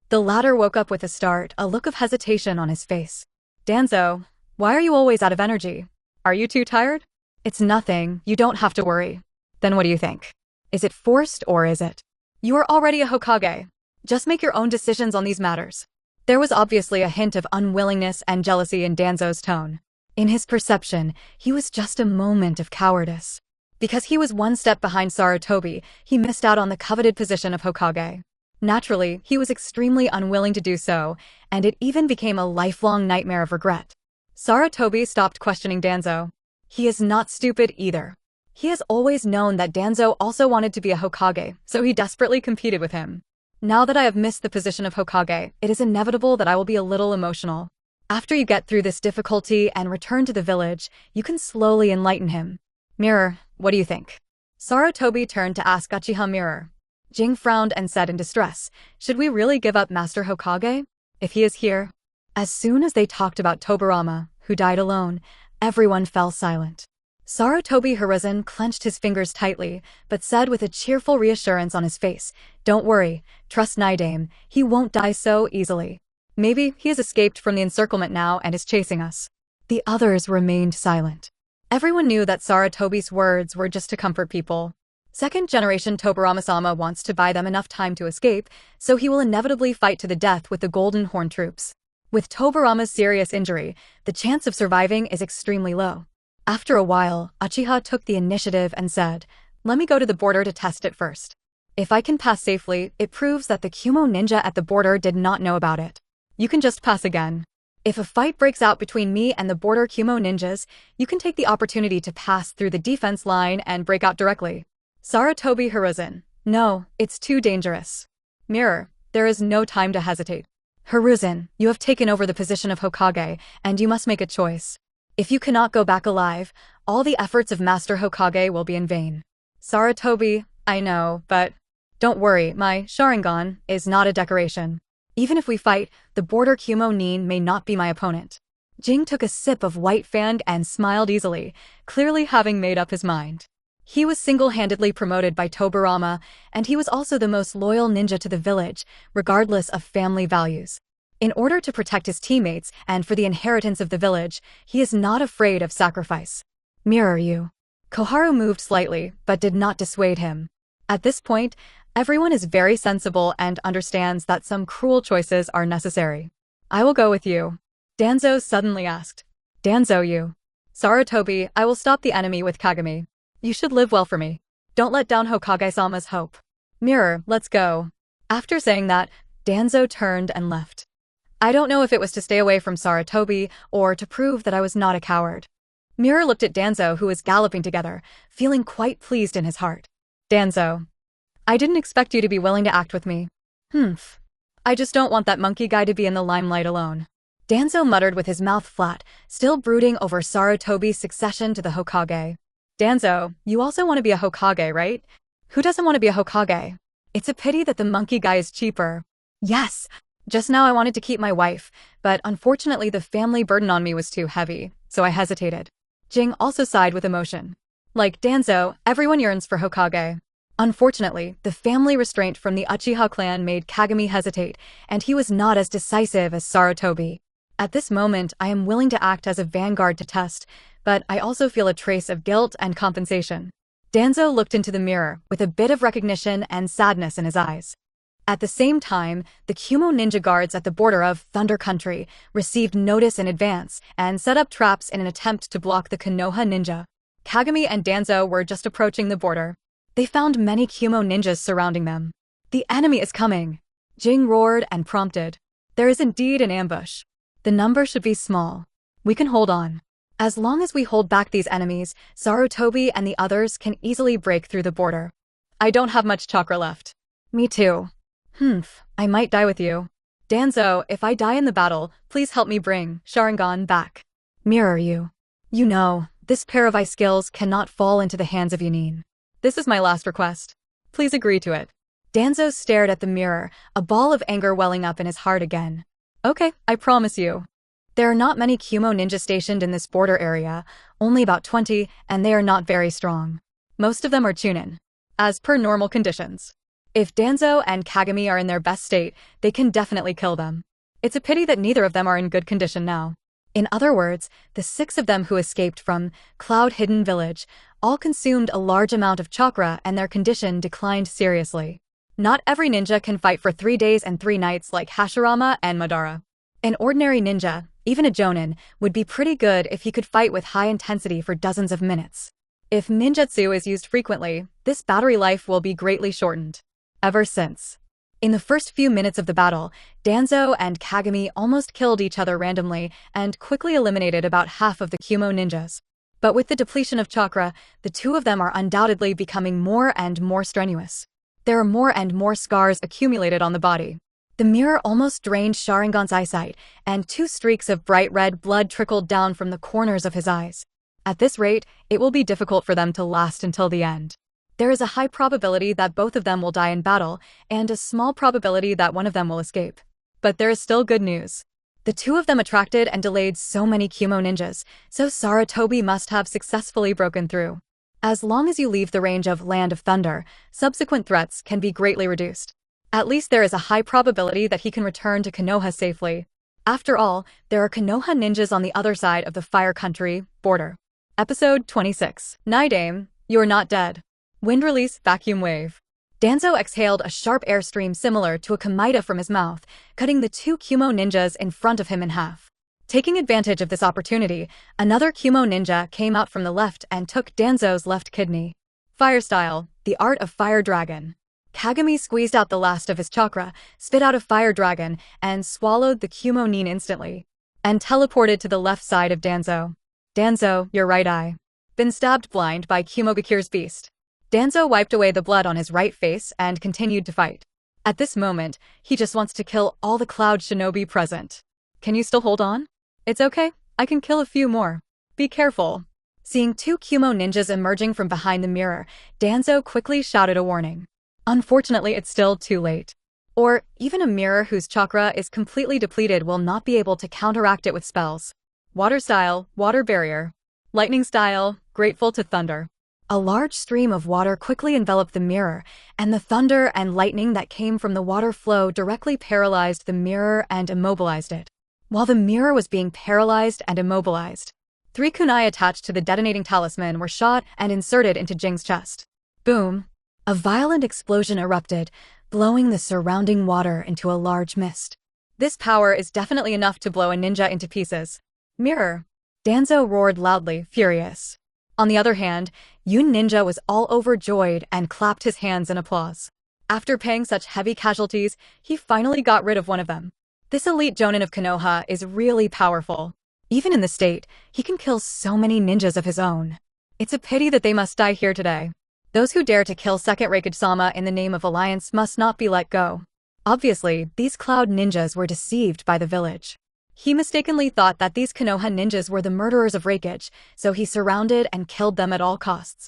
The latter woke up with a start, a look of hesitation on his face. Danzo, why are you always out of energy? Are you too tired? It's nothing, you don't have to worry. Then what do you think? Is it forced or is it? You are already a Hokage. Just make your own decisions on these matters. There was obviously a hint of unwillingness and jealousy in Danzo's tone. In his perception, he was just a moment of cowardice. Because he was one step behind Sarutobi, he missed out on the coveted position of Hokage. Naturally, he was extremely unwilling to do so, and it even became a lifelong nightmare of regret. Sarutobi stopped questioning Danzo. He is not stupid either. He has always known that Danzo also wanted to be a Hokage, so he desperately competed with him. Now that I have missed the position of Hokage, it is inevitable that I will be a little emotional. After you get through this difficulty and return to the village, you can slowly enlighten him. Mirror, what do you think? Sarutobi turned to ask Uchiha Mirror. Jing frowned and said in distress, should we really give up Master Hokage? If he is here? As soon as they talked about Tobirama, who died alone, everyone fell silent. Sarutobi Hiruzen clenched his fingers tightly, but said with a cheerful reassurance on his face, don't worry, trust Nidame, he won't die so easily. Maybe he has escaped from the encirclement now and is chasing us. The others remained silent. Everyone knew that Sarutobi's words were just to comfort people. Second-generation Tobirama-sama wants to buy them enough time to escape, so he will inevitably fight to the death with the Golden Horn troops. With Tobirama's serious injury, the chance of surviving is extremely low. After a while, Uchiha took the initiative and said, let me go to the border to test it first. If I can pass safely, it proves that the Kumo ninja at the border did not know about it. You can just pass again. If a fight breaks out between me and the border Kumo ninjas, you can take the opportunity to pass through the defense line and break out directly. Sarutobi Hiruzen, no, it's too dangerous. Mirror, there is no time to hesitate. Hiruzen, you have taken over the position of Hokage, and you must make a choice. If you cannot go back alive, all the efforts of Master Hokage will be in vain. Sarutobi, I know, but don't worry, my Sharingan is not a decoration. Even if we fight, the border Kumo nin may not be my opponent. Jing took a sip of white fang and smiled easily, clearly having made up his mind. He was single-handedly promoted by Tobirama, and he was also the most loyal ninja to the village, regardless of family values. In order to protect his teammates and for the inheritance of the village, he is not afraid of sacrifice. Mirror you. Koharu moved slightly, but did not dissuade him. At this point, everyone is very sensible and understands that some cruel choices are necessary. I will go with you. Danzo suddenly asked. Danzo you. Sarutobi, I will stop the enemy with Kagami. You should live well for me. Don't let down Hokage-sama's hope. Mirror, let's go. After saying that, Danzo turned and left. I don't know if it was to stay away from Sarutobi or to prove that I was not a coward. Mirror looked at Danzo, who was galloping together, feeling quite pleased in his heart. Danzo. I didn't expect you to be willing to act with me. I just don't want that monkey guy to be in the limelight alone. Danzo muttered with his mouth flat, still brooding over Sarutobi's succession to the Hokage. Danzo, you also want to be a Hokage, right? Who doesn't want to be a Hokage? It's a pity that the monkey guy is cheaper. Yes, just now I wanted to keep my wife, but unfortunately the family burden on me was too heavy, so I hesitated. Jing also sighed with emotion. Like Danzo, everyone yearns for Hokage. Unfortunately, the family restraint from the Uchiha clan made Kagami hesitate, and he was not as decisive as Sarutobi. At this moment, I am willing to act as a vanguard to test, but I also feel a trace of guilt and compensation. Danzo looked into the mirror with a bit of recognition and sadness in his eyes. At the same time, the Kumo ninja guards at the border of Thunder Country received notice in advance and set up traps in an attempt to block the Konoha ninja. Kagami and Danzo were just approaching the border. They found many Kumo ninjas surrounding them. The enemy is coming! Jing roared and prompted. There is indeed an ambush. The number should be small. We can hold on. As long as we hold back these enemies, Sarutobi and the others can easily break through the border. I don't have much chakra left. Me too. I might die with you. Danzo, if I die in the battle, please help me bring Sharingan back. Mirror you. You know, this pair of ice skills cannot fall into the hands of Yunin. This is my last request. Please agree to it. Danzo stared at the mirror, a ball of anger welling up in his heart again. Okay, I promise you. There are not many Kumo ninja stationed in this border area, only about 20, and they are not very strong. Most of them are Chunin. As per normal conditions. If Danzo and Kagami are in their best state, they can definitely kill them. It's a pity that neither of them are in good condition now. In other words, the 6 of them who escaped from Cloud Hidden Village all consumed a large amount of chakra and their condition declined seriously. Not every ninja can fight for 3 days and 3 nights like Hashirama and Madara. An ordinary ninja, even a jonin, would be pretty good if he could fight with high intensity for dozens of minutes. If ninjutsu is used frequently, this battery life will be greatly shortened. Ever since. In the first few minutes of the battle, Danzo and Kagami almost killed each other randomly and quickly eliminated about half of the Kumo ninjas. But with the depletion of chakra, the 2 of them are undoubtedly becoming more and more strenuous. There are more and more scars accumulated on the body. The mirror almost drained Sharingan's eyesight, and 2 streaks of bright red blood trickled down from the corners of his eyes. At this rate, it will be difficult for them to last until the end. There is a high probability that both of them will die in battle, and a small probability that one of them will escape. But there is still good news. The 2 of them attracted and delayed so many Kumo ninjas, so Sarutobi must have successfully broken through. As long as you leave the range of Land of Thunder, subsequent threats can be greatly reduced. At least there is a high probability that he can return to Konoha safely. After all, there are Konoha ninjas on the other side of the Fire Country border. Episode 26. Night Aim, You're Not Dead. Wind Release Vacuum Wave. Danzo exhaled a sharp airstream similar to a kamaita from his mouth, cutting the 2 Kumo ninjas in front of him in half. Taking advantage of this opportunity, another Kumo ninja came out from the left and took Danzo's left kidney. Fire Style, the Art of Fire Dragon. Kagami squeezed out the last of his chakra, spit out a fire dragon, and swallowed the Kumo nin instantly, and teleported to the left side of Danzo. Danzo, your right eye. Been stabbed blind by Kumogakure's beast. Danzo wiped away the blood on his right face and continued to fight. At this moment, he just wants to kill all the Cloud Shinobi present. Can you still hold on? It's okay, I can kill a few more. Be careful. Seeing 2 Kumo ninjas emerging from behind the mirror, Danzo quickly shouted a warning. Unfortunately, it's still too late. Or, even a mirror whose chakra is completely depleted will not be able to counteract it with spells. Water Style, Water Barrier. Lightning Style, Grateful to Thunder. A large stream of water quickly enveloped the mirror, and the thunder and lightning that came from the water flow directly paralyzed the mirror and immobilized it. While the mirror was being paralyzed and immobilized, 3 kunai attached to the detonating talisman were shot and inserted into Jing's chest. Boom! A violent explosion erupted, blowing the surrounding water into a large mist. This power is definitely enough to blow a ninja into pieces. Mirror! Danzo roared loudly, furious. On the other hand, Yun Ninja was all overjoyed and clapped his hands in applause. After paying such heavy casualties, he finally got rid of one of them. This elite Jonin of Konoha is really powerful. Even in the state, he can kill so many ninjas of his own. It's a pity that they must die here today. Those who dare to kill Second Raikage-sama in the name of alliance must not be let go. Obviously, these Cloud ninjas were deceived by the village. He mistakenly thought that these Konoha ninjas were the murderers of Raikage, so he surrounded and killed them at all costs.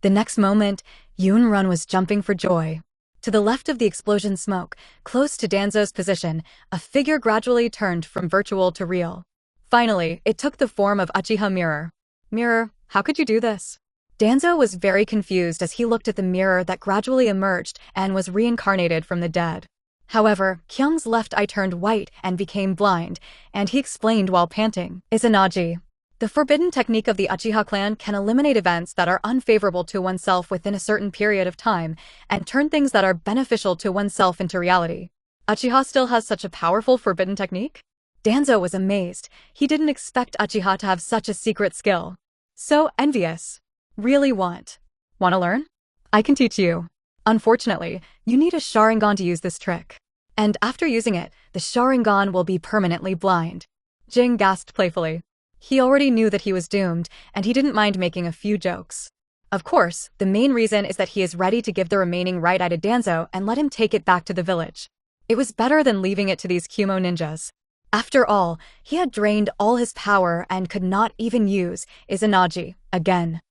The next moment, Yun-run was jumping for joy. To the left of the explosion smoke, close to Danzo's position, a figure gradually turned from virtual to real. Finally, it took the form of Uchiha Mirror. Mirror, how could you do this? Danzo was very confused as he looked at the mirror that gradually emerged and was reincarnated from the dead. However, Kyung's left eye turned white and became blind, and he explained while panting, Izanagi. The forbidden technique of the Uchiha clan can eliminate events that are unfavorable to oneself within a certain period of time, and turn things that are beneficial to oneself into reality. Uchiha still has such a powerful forbidden technique? Danzo was amazed. He didn't expect Uchiha to have such a secret skill. So envious. Really want to learn? I can teach you. Unfortunately, you need a Sharingan to use this trick. And after using it, the Sharingan will be permanently blind. Jing gasped playfully. He already knew that he was doomed, and he didn't mind making a few jokes. Of course, the main reason is that he is ready to give the remaining right eye to Danzo and let him take it back to the village. It was better than leaving it to these Kumo ninjas. After all, he had drained all his power and could not even use Izanagi again.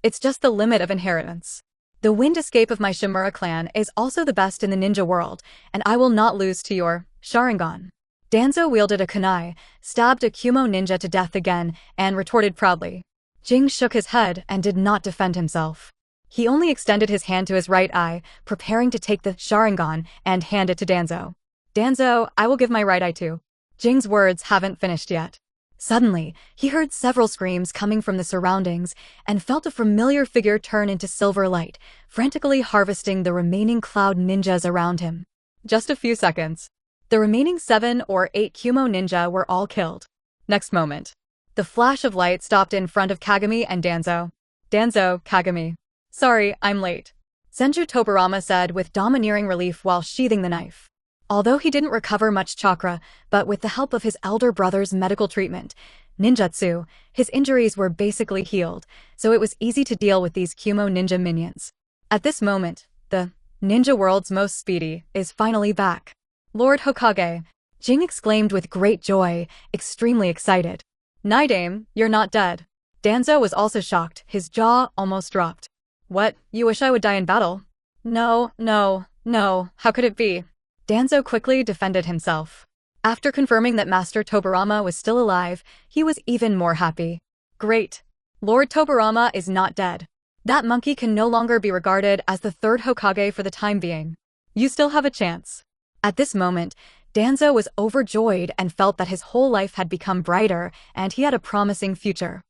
It's just the limit of inheritance. The wind escape of my Shimura clan is also the best in the ninja world, and I will not lose to your Sharingan. Danzo wielded a kunai, stabbed a Kumo ninja to death again, and retorted proudly. Jing shook his head and did not defend himself. He only extended his hand to his right eye, preparing to take the Sharingan and hand it to Danzo. Danzo, I will give my right eye too. Jing's words haven't finished yet. Suddenly, he heard several screams coming from the surroundings and felt a familiar figure turn into silver light, frantically harvesting the remaining Cloud ninjas around him. Just a few seconds. The remaining 7 or 8 Kumo ninja were all killed. Next moment. The flash of light stopped in front of Kagami and Danzo. Danzo, Kagami. Sorry, I'm late. Senju Tobirama said with domineering relief while sheathing the knife. Although he didn't recover much chakra, but with the help of his elder brother's medical treatment, ninjutsu, his injuries were basically healed, so it was easy to deal with these Kumo ninja minions. At this moment, the ninja world's most speedy is finally back. Lord Hokage, Jing exclaimed with great joy, extremely excited. Nidame, you're not dead. Danzo was also shocked, his jaw almost dropped. What, you wish I would die in battle? No, no, no, how could it be? Danzo quickly defended himself. After confirming that Master Tobirama was still alive, he was even more happy. Great. Lord Tobirama is not dead. That monkey can no longer be regarded as the third Hokage for the time being. You still have a chance. At this moment, Danzo was overjoyed and felt that his whole life had become brighter and he had a promising future.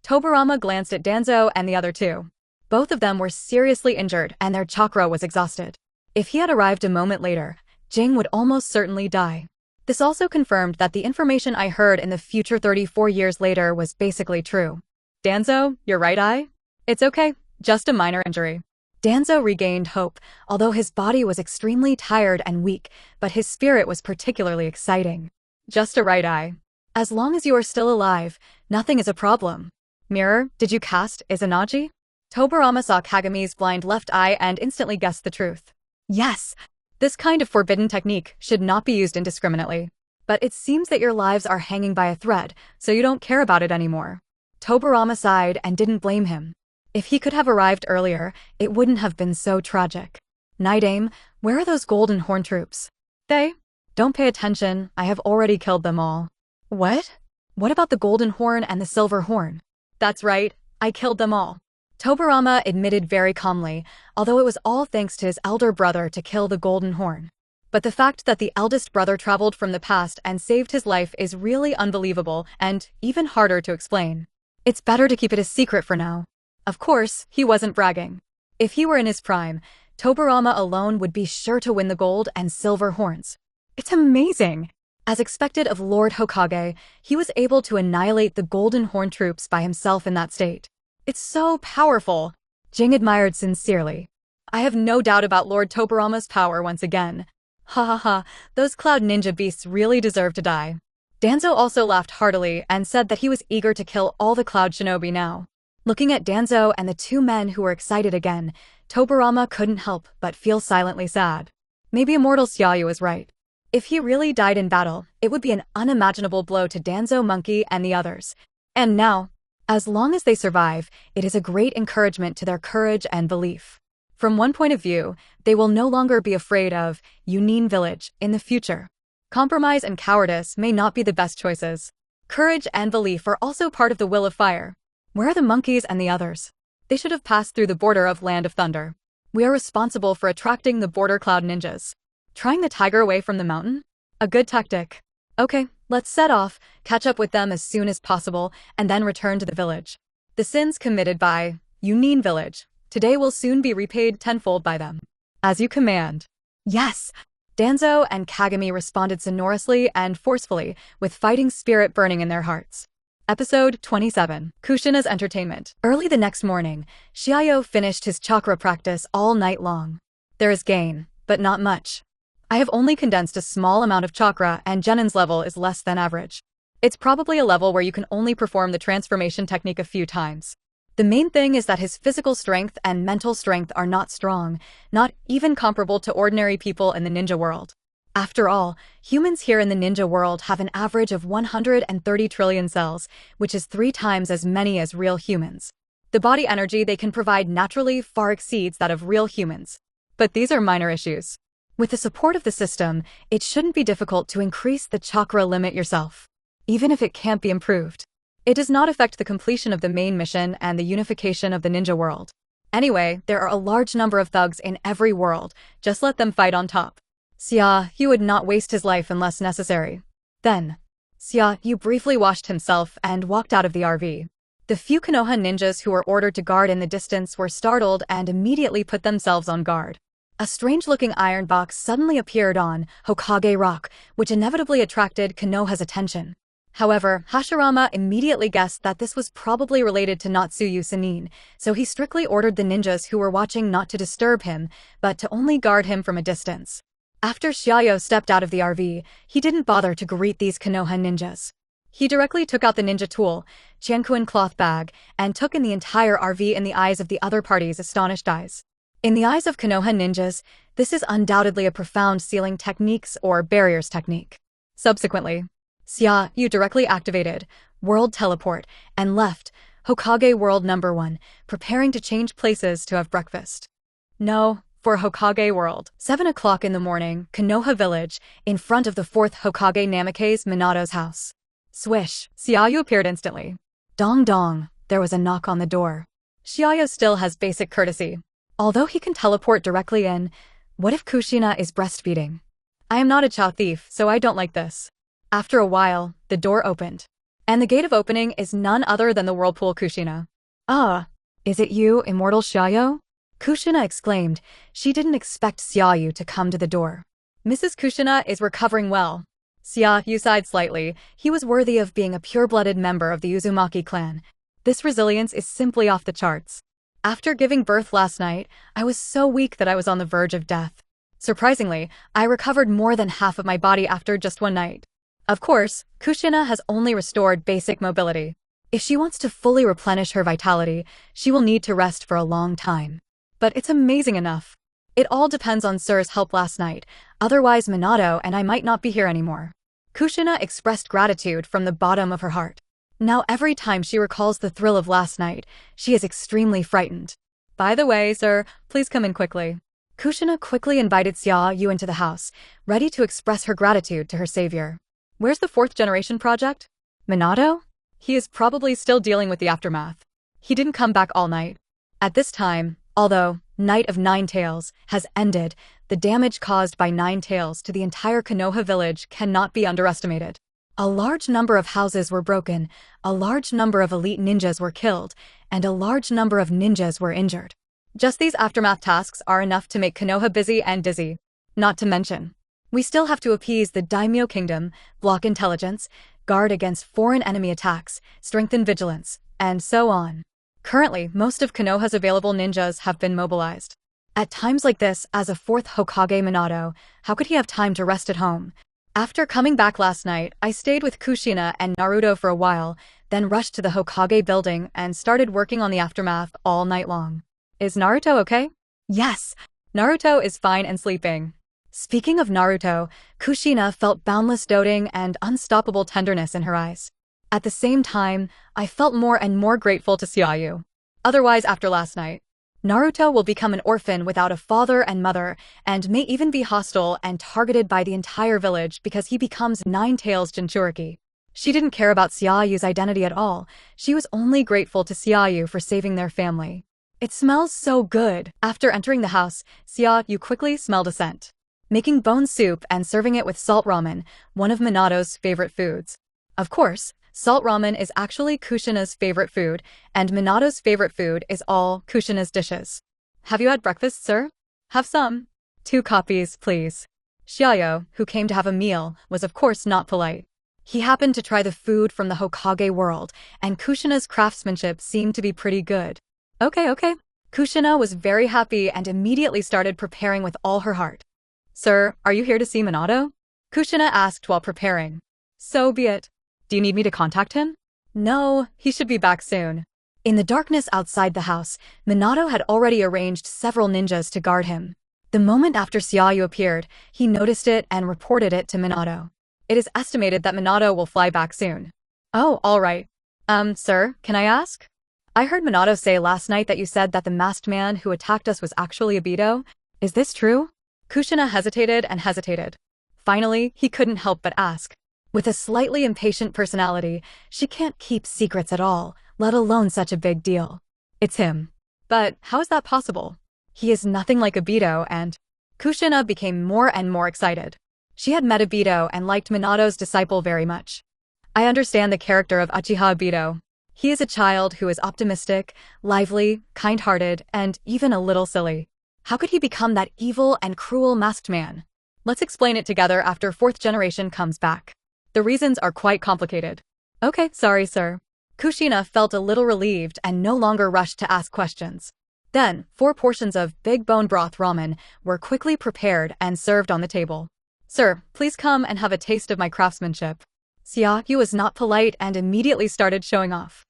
Tobirama glanced at Danzo and the other two. Both of them were seriously injured and their chakra was exhausted. If he had arrived a moment later, Jing would almost certainly die. This also confirmed that the information I heard in the future 34 years later was basically true. Danzo, your right eye? It's okay, just a minor injury. Danzo regained hope, although his body was extremely tired and weak, but his spirit was particularly exciting. Just a right eye. As long as you are still alive, nothing is a problem. Mirror, did you cast Izanagi? Tobirama saw Kagami's blind left eye and instantly guessed the truth. Yes! This kind of forbidden technique should not be used indiscriminately. But it seems that your lives are hanging by a thread, so you don't care about it anymore. Tobirama sighed and didn't blame him. If he could have arrived earlier, it wouldn't have been so tragic. Nidame, where are those golden horn troops? Don't pay attention, I have already killed them all. What? What about the golden horn and the silver horn? That's right, I killed them all. Tobirama admitted very calmly, although it was all thanks to his elder brother to kill the golden horn. But the fact that the eldest brother traveled from the past and saved his life is really unbelievable and even harder to explain. It's better to keep it a secret for now. Of course, he wasn't bragging. If he were in his prime, Tobirama alone would be sure to win the gold and silver horns. It's amazing! As expected of Lord Hokage, he was able to annihilate the golden horn troops by himself in that state. It's so powerful! Jing admired sincerely. I have no doubt about Lord Tobirama's power once again. Ha ha ha, those cloud ninja beasts really deserve to die. Danzo also laughed heartily and said that he was eager to kill all the cloud shinobi now. Looking at Danzo and the two men who were excited again, Tobirama couldn't help but feel silently sad. Maybe immortal Xia You is right. If he really died in battle, it would be an unimaginable blow to Danzo Monkey and the others. And now, as long as they survive, it is a great encouragement to their courage and belief. From one point of view, they will no longer be afraid of Yunin Village in the future. Compromise and cowardice may not be the best choices. Courage and belief are also part of the will of fire. Where are the monkeys and the others? They should have passed through the border of Land of Thunder. We are responsible for attracting the border cloud ninjas. Trying the tiger away from the mountain? A good tactic. Okay, let's set off, catch up with them as soon as possible, and then return to the village. The sins committed by Yunin Village today will soon be repaid tenfold by them. As you command. Yes! Danzo and Kagami responded sonorously and forcefully, with fighting spirit burning in their hearts. Episode 27. Kushina's Entertainment. Early the next morning, Xia You finished his chakra practice all night long. There is gain, but not much. I have only condensed a small amount of chakra and Genin's level is less than average. It's probably a level where you can only perform the transformation technique a few times. The main thing is that his physical strength and mental strength are not strong, not even comparable to ordinary people in the ninja world. After all, humans here in the ninja world have an average of 130 trillion cells, which is 3 times as many as real humans. The body energy they can provide naturally far exceeds that of real humans. But these are minor issues. With the support of the system, it shouldn't be difficult to increase the chakra limit yourself. Even if it can't be improved. It does not affect the completion of the main mission and the unification of the ninja world. Anyway, there are a large number of thugs in every world, just let them fight on top. Xia You would not waste his life unless necessary. Then, Xia You briefly washed himself and walked out of the RV. The few Konoha ninjas who were ordered to guard in the distance were startled and immediately put themselves on guard. A strange-looking iron box suddenly appeared on Hokage Rock, which inevitably attracted Konoha's attention. However, Hashirama immediately guessed that this was probably related to Natsuyu Sanin, so he strictly ordered the ninjas who were watching not to disturb him, but to only guard him from a distance. After Xia You stepped out of the RV, he didn't bother to greet these Konoha ninjas. He directly took out the ninja tool, Qianquan cloth bag, and took in the entire RV in the eyes of the other party's astonished eyes. In the eyes of Konoha ninjas, this is undoubtedly a profound sealing techniques or barriers technique. Subsequently, Xia You directly activated World Teleport and left Hokage World number 1, preparing to change places to have breakfast. No, for Hokage World. 7 o'clock in the morning, Konoha Village, in front of the 4th Hokage Namake's Minato's house. Swish, Xia You appeared instantly. Dong dong, there was a knock on the door. Xia You still has basic courtesy. Although he can teleport directly in, what if Kushina is breastfeeding? I am not a chow thief, so I don't like this. After a while, the door opened. And the gate of opening is none other than the whirlpool Kushina. Ah, is it you, immortal Xia You? Kushina exclaimed. She didn't expect Xia You to come to the door. Mrs. Kushina is recovering well. Xia You sighed slightly. He was worthy of being a pure-blooded member of the Uzumaki clan. This resilience is simply off the charts. After giving birth last night, I was so weak that I was on the verge of death. Surprisingly, I recovered more than half of my body after just one night. Of course, Kushina has only restored basic mobility. If she wants to fully replenish her vitality, she will need to rest for a long time. But it's amazing enough. It all depends on Sir's help last night, otherwise Minato and I might not be here anymore. Kushina expressed gratitude from the bottom of her heart. Now every time she recalls the thrill of last night, she is extremely frightened. By the way, sir, please come in quickly. Kushina quickly invited Xia You into the house, ready to express her gratitude to her savior. Where's the 4th generation project? Minato? He is probably still dealing with the aftermath. He didn't come back all night. At this time, although Night of Nine Tails has ended, the damage caused by Nine Tails to the entire Konoha village cannot be underestimated. A large number of houses were broken, a large number of elite ninjas were killed, and a large number of ninjas were injured. Just these aftermath tasks are enough to make Konoha busy and dizzy. Not to mention, we still have to appease the Daimyo Kingdom, block intelligence, guard against foreign enemy attacks, strengthen vigilance, and so on. Currently, most of Konoha's available ninjas have been mobilized. At times like this, as a 4th Hokage Minato, how could he have time to rest at home? After coming back last night, I stayed with Kushina and Naruto for a while, then rushed to the Hokage building and started working on the aftermath all night long. Is Naruto okay? Yes, Naruto is fine and sleeping. Speaking of Naruto, Kushina felt boundless doting and unstoppable tenderness in her eyes. At the same time, I felt more and more grateful to Xia You. Otherwise, after last night, Naruto will become an orphan without a father and mother, and may even be hostile and targeted by the entire village because he becomes Nine Tails Jinchuriki. She didn't care about Xia Yu's identity at all. She was only grateful to Xia You for saving their family. It smells so good. After entering the house, Xia You quickly smelled a scent. Making bone soup and serving it with salt ramen, one of Minato's favorite foods. Of course, salt ramen is actually Kushina's favorite food, and Minato's favorite food is all Kushina's dishes. Have you had breakfast, sir? Have some. 2 copies, please. Xia You, who came to have a meal, was of course not polite. He happened to try the food from the Hokage world, and Kushina's craftsmanship seemed to be pretty good. Okay. Kushina was very happy and immediately started preparing with all her heart. Sir, are you here to see Minato? Kushina asked while preparing. So be it. Do you need me to contact him? No, he should be back soon. In the darkness outside the house, Minato had already arranged several ninjas to guard him. The moment after Xia You appeared, he noticed it and reported it to Minato. It is estimated that Minato will fly back soon. Oh, all right. Sir, can I ask? I heard Minato say last night that you said that the masked man who attacked us was actually Obito. Is this true? Kushina hesitated and hesitated. Finally, he couldn't help but ask. With a slightly impatient personality, she can't keep secrets at all, let alone such a big deal. It's him. But how is that possible? He is nothing like Obito and… Kushina became more and more excited. She had met Obito and liked Minato's disciple very much. I understand the character of Uchiha Obito. He is a child who is optimistic, lively, kind-hearted, and even a little silly. How could he become that evil and cruel masked man? Let's explain it together after 4th generation comes back. The reasons are quite complicated. Okay, sorry, sir. Kushina felt a little relieved and no longer rushed to ask questions. Then, 4 portions of big bone broth ramen were quickly prepared and served on the table. Sir, please come and have a taste of my craftsmanship. Xia You was not polite and immediately started showing off.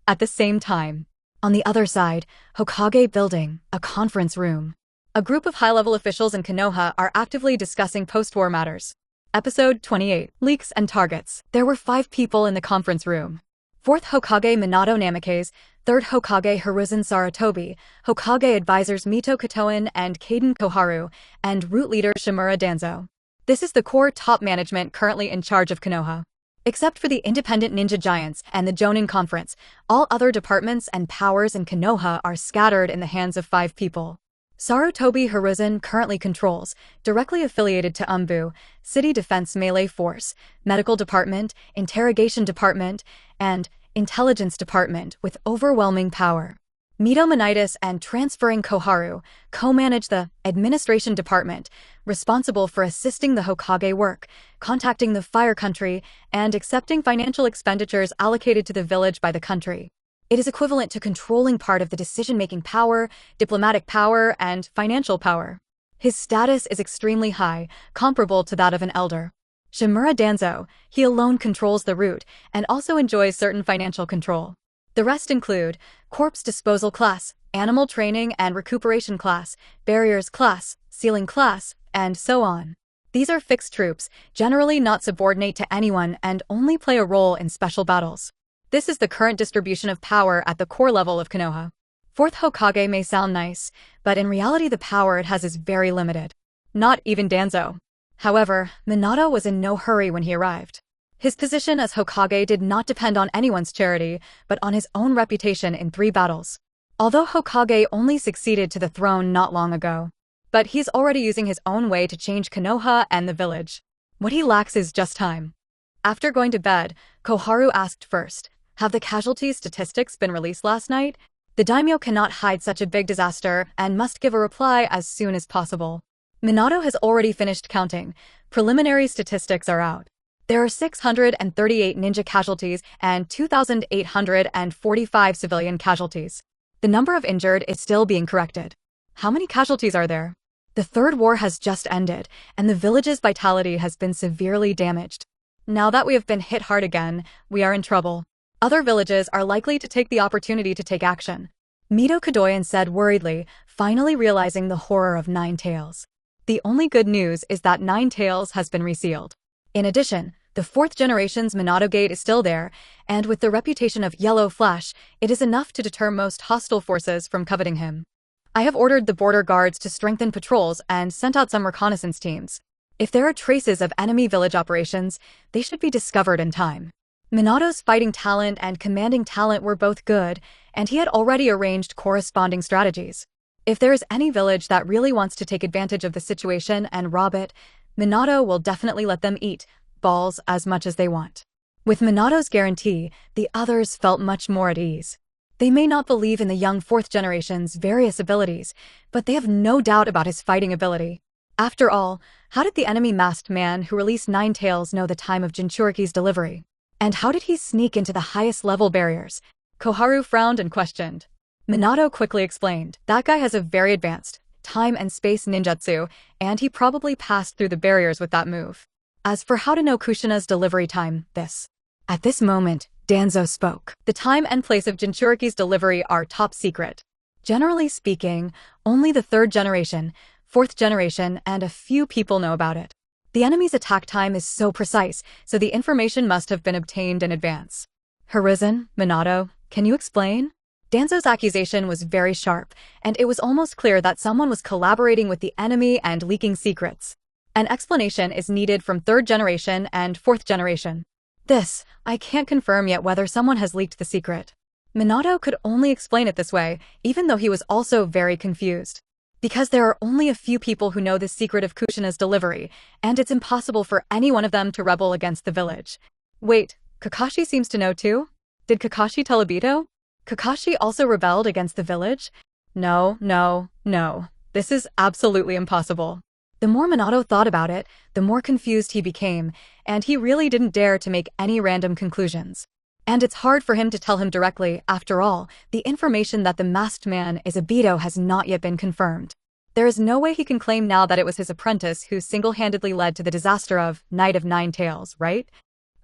At the same time, On the other side, Hokage Building, a conference room. A group of high-level officials in Konoha are actively discussing post-war matters. Episode 28, Leaks and Targets. There were 5 people in the conference room. 4th Hokage Minato Namikaze, 3rd Hokage Hiruzen Sarutobi, Hokage advisors Mito Katoin and Kaden Koharu, and root leader Shimura Danzo. This is the core top management currently in charge of Konoha. Except for the independent ninja giants and the Jonin Conference, all other departments and powers in Konoha are scattered in the hands of 5 people. Sarutobi Hiruzen currently controls, directly affiliated to Umbu, City Defense Melee Force, Medical Department, Interrogation Department, and Intelligence Department with overwhelming power. Mito Monitis and Transferring Koharu co-manage the Administration Department, responsible for assisting the Hokage work, contacting the Fire Country, and accepting financial expenditures allocated to the village by the country. It is equivalent to controlling part of the decision-making power, diplomatic power, and financial power. His status is extremely high, comparable to that of an elder. Shimura Danzo, he alone controls the route and also enjoys certain financial control. The rest include Corpse Disposal Class, Animal Training and Recuperation Class, Barriers Class, Sealing Class, and so on. These are fixed troops, generally not subordinate to anyone and only play a role in special battles. This is the current distribution of power at the core level of Konoha. 4th Hokage may sound nice, but in reality the power it has is very limited. Not even Danzo. However, Minato was in no hurry when he arrived. His position as Hokage did not depend on anyone's charity, but on his own reputation in 3 battles. Although Hokage only succeeded to the throne not long ago. But he's already using his own way to change Konoha and the village. What he lacks is just time. After going to bed, Koharu asked first, "Have the casualty statistics been released last night?" The daimyo cannot hide such a big disaster and must give a reply as soon as possible. Minato has already finished counting. Preliminary statistics are out. There are 638 ninja casualties and 2,845 civilian casualties. The number of injured is still being corrected. How many casualties are there? The third war has just ended, and the village's vitality has been severely damaged. Now that we have been hit hard again, we are in trouble. Other villages are likely to take the opportunity to take action. Mito Kadoyan said worriedly, finally realizing the horror of Nine Tails. The only good news is that Nine Tails has been resealed. In addition, the 4th generation's Minato Gate is still there, and with the reputation of Yellow Flash, it is enough to deter most hostile forces from coveting him. I have ordered the border guards to strengthen patrols and sent out some reconnaissance teams. If there are traces of enemy village operations, they should be discovered in time. Minato's fighting talent and commanding talent were both good, and he had already arranged corresponding strategies. If there is any village that really wants to take advantage of the situation and rob it, Minato will definitely let them eat balls as much as they want. With Minato's guarantee, the others felt much more at ease. They may not believe in the young 4th generation's various abilities, but they have no doubt about his fighting ability. After all, how did the enemy masked man who released Nine Tails know the time of Jinchuriki's delivery? And how did he sneak into the highest level barriers? Koharu frowned and questioned. Minato quickly explained, that guy has a very advanced time and space ninjutsu, and he probably passed through the barriers with that move. As for how to know Kushina's delivery time, At this moment, Danzo spoke. The time and place of Jinchuriki's delivery are top secret. Generally speaking, only the 3rd generation, 4th generation, and a few people know about it. The enemy's attack time is so precise, so the information must have been obtained in advance. Hiruzen, Minato, can you explain? Danzo's accusation was very sharp, and it was almost clear that someone was collaborating with the enemy and leaking secrets. An explanation is needed from 3rd generation and 4th generation. I can't confirm yet whether someone has leaked the secret. Minato could only explain it this way, even though he was also very confused. Because there are only a few people who know the secret of Kushina's delivery, and it's impossible for any one of them to rebel against the village. Wait, Kakashi seems to know too? Did Kakashi tell Obito? Kakashi also rebelled against the village? No. This is absolutely impossible. The more Minato thought about it, the more confused he became, and he really didn't dare to make any random conclusions. And it's hard for him to tell him directly, after all, the information that the masked man is Obito has not yet been confirmed. There is no way he can claim now that it was his apprentice who single-handedly led to the disaster of Night of Nine Tails, right?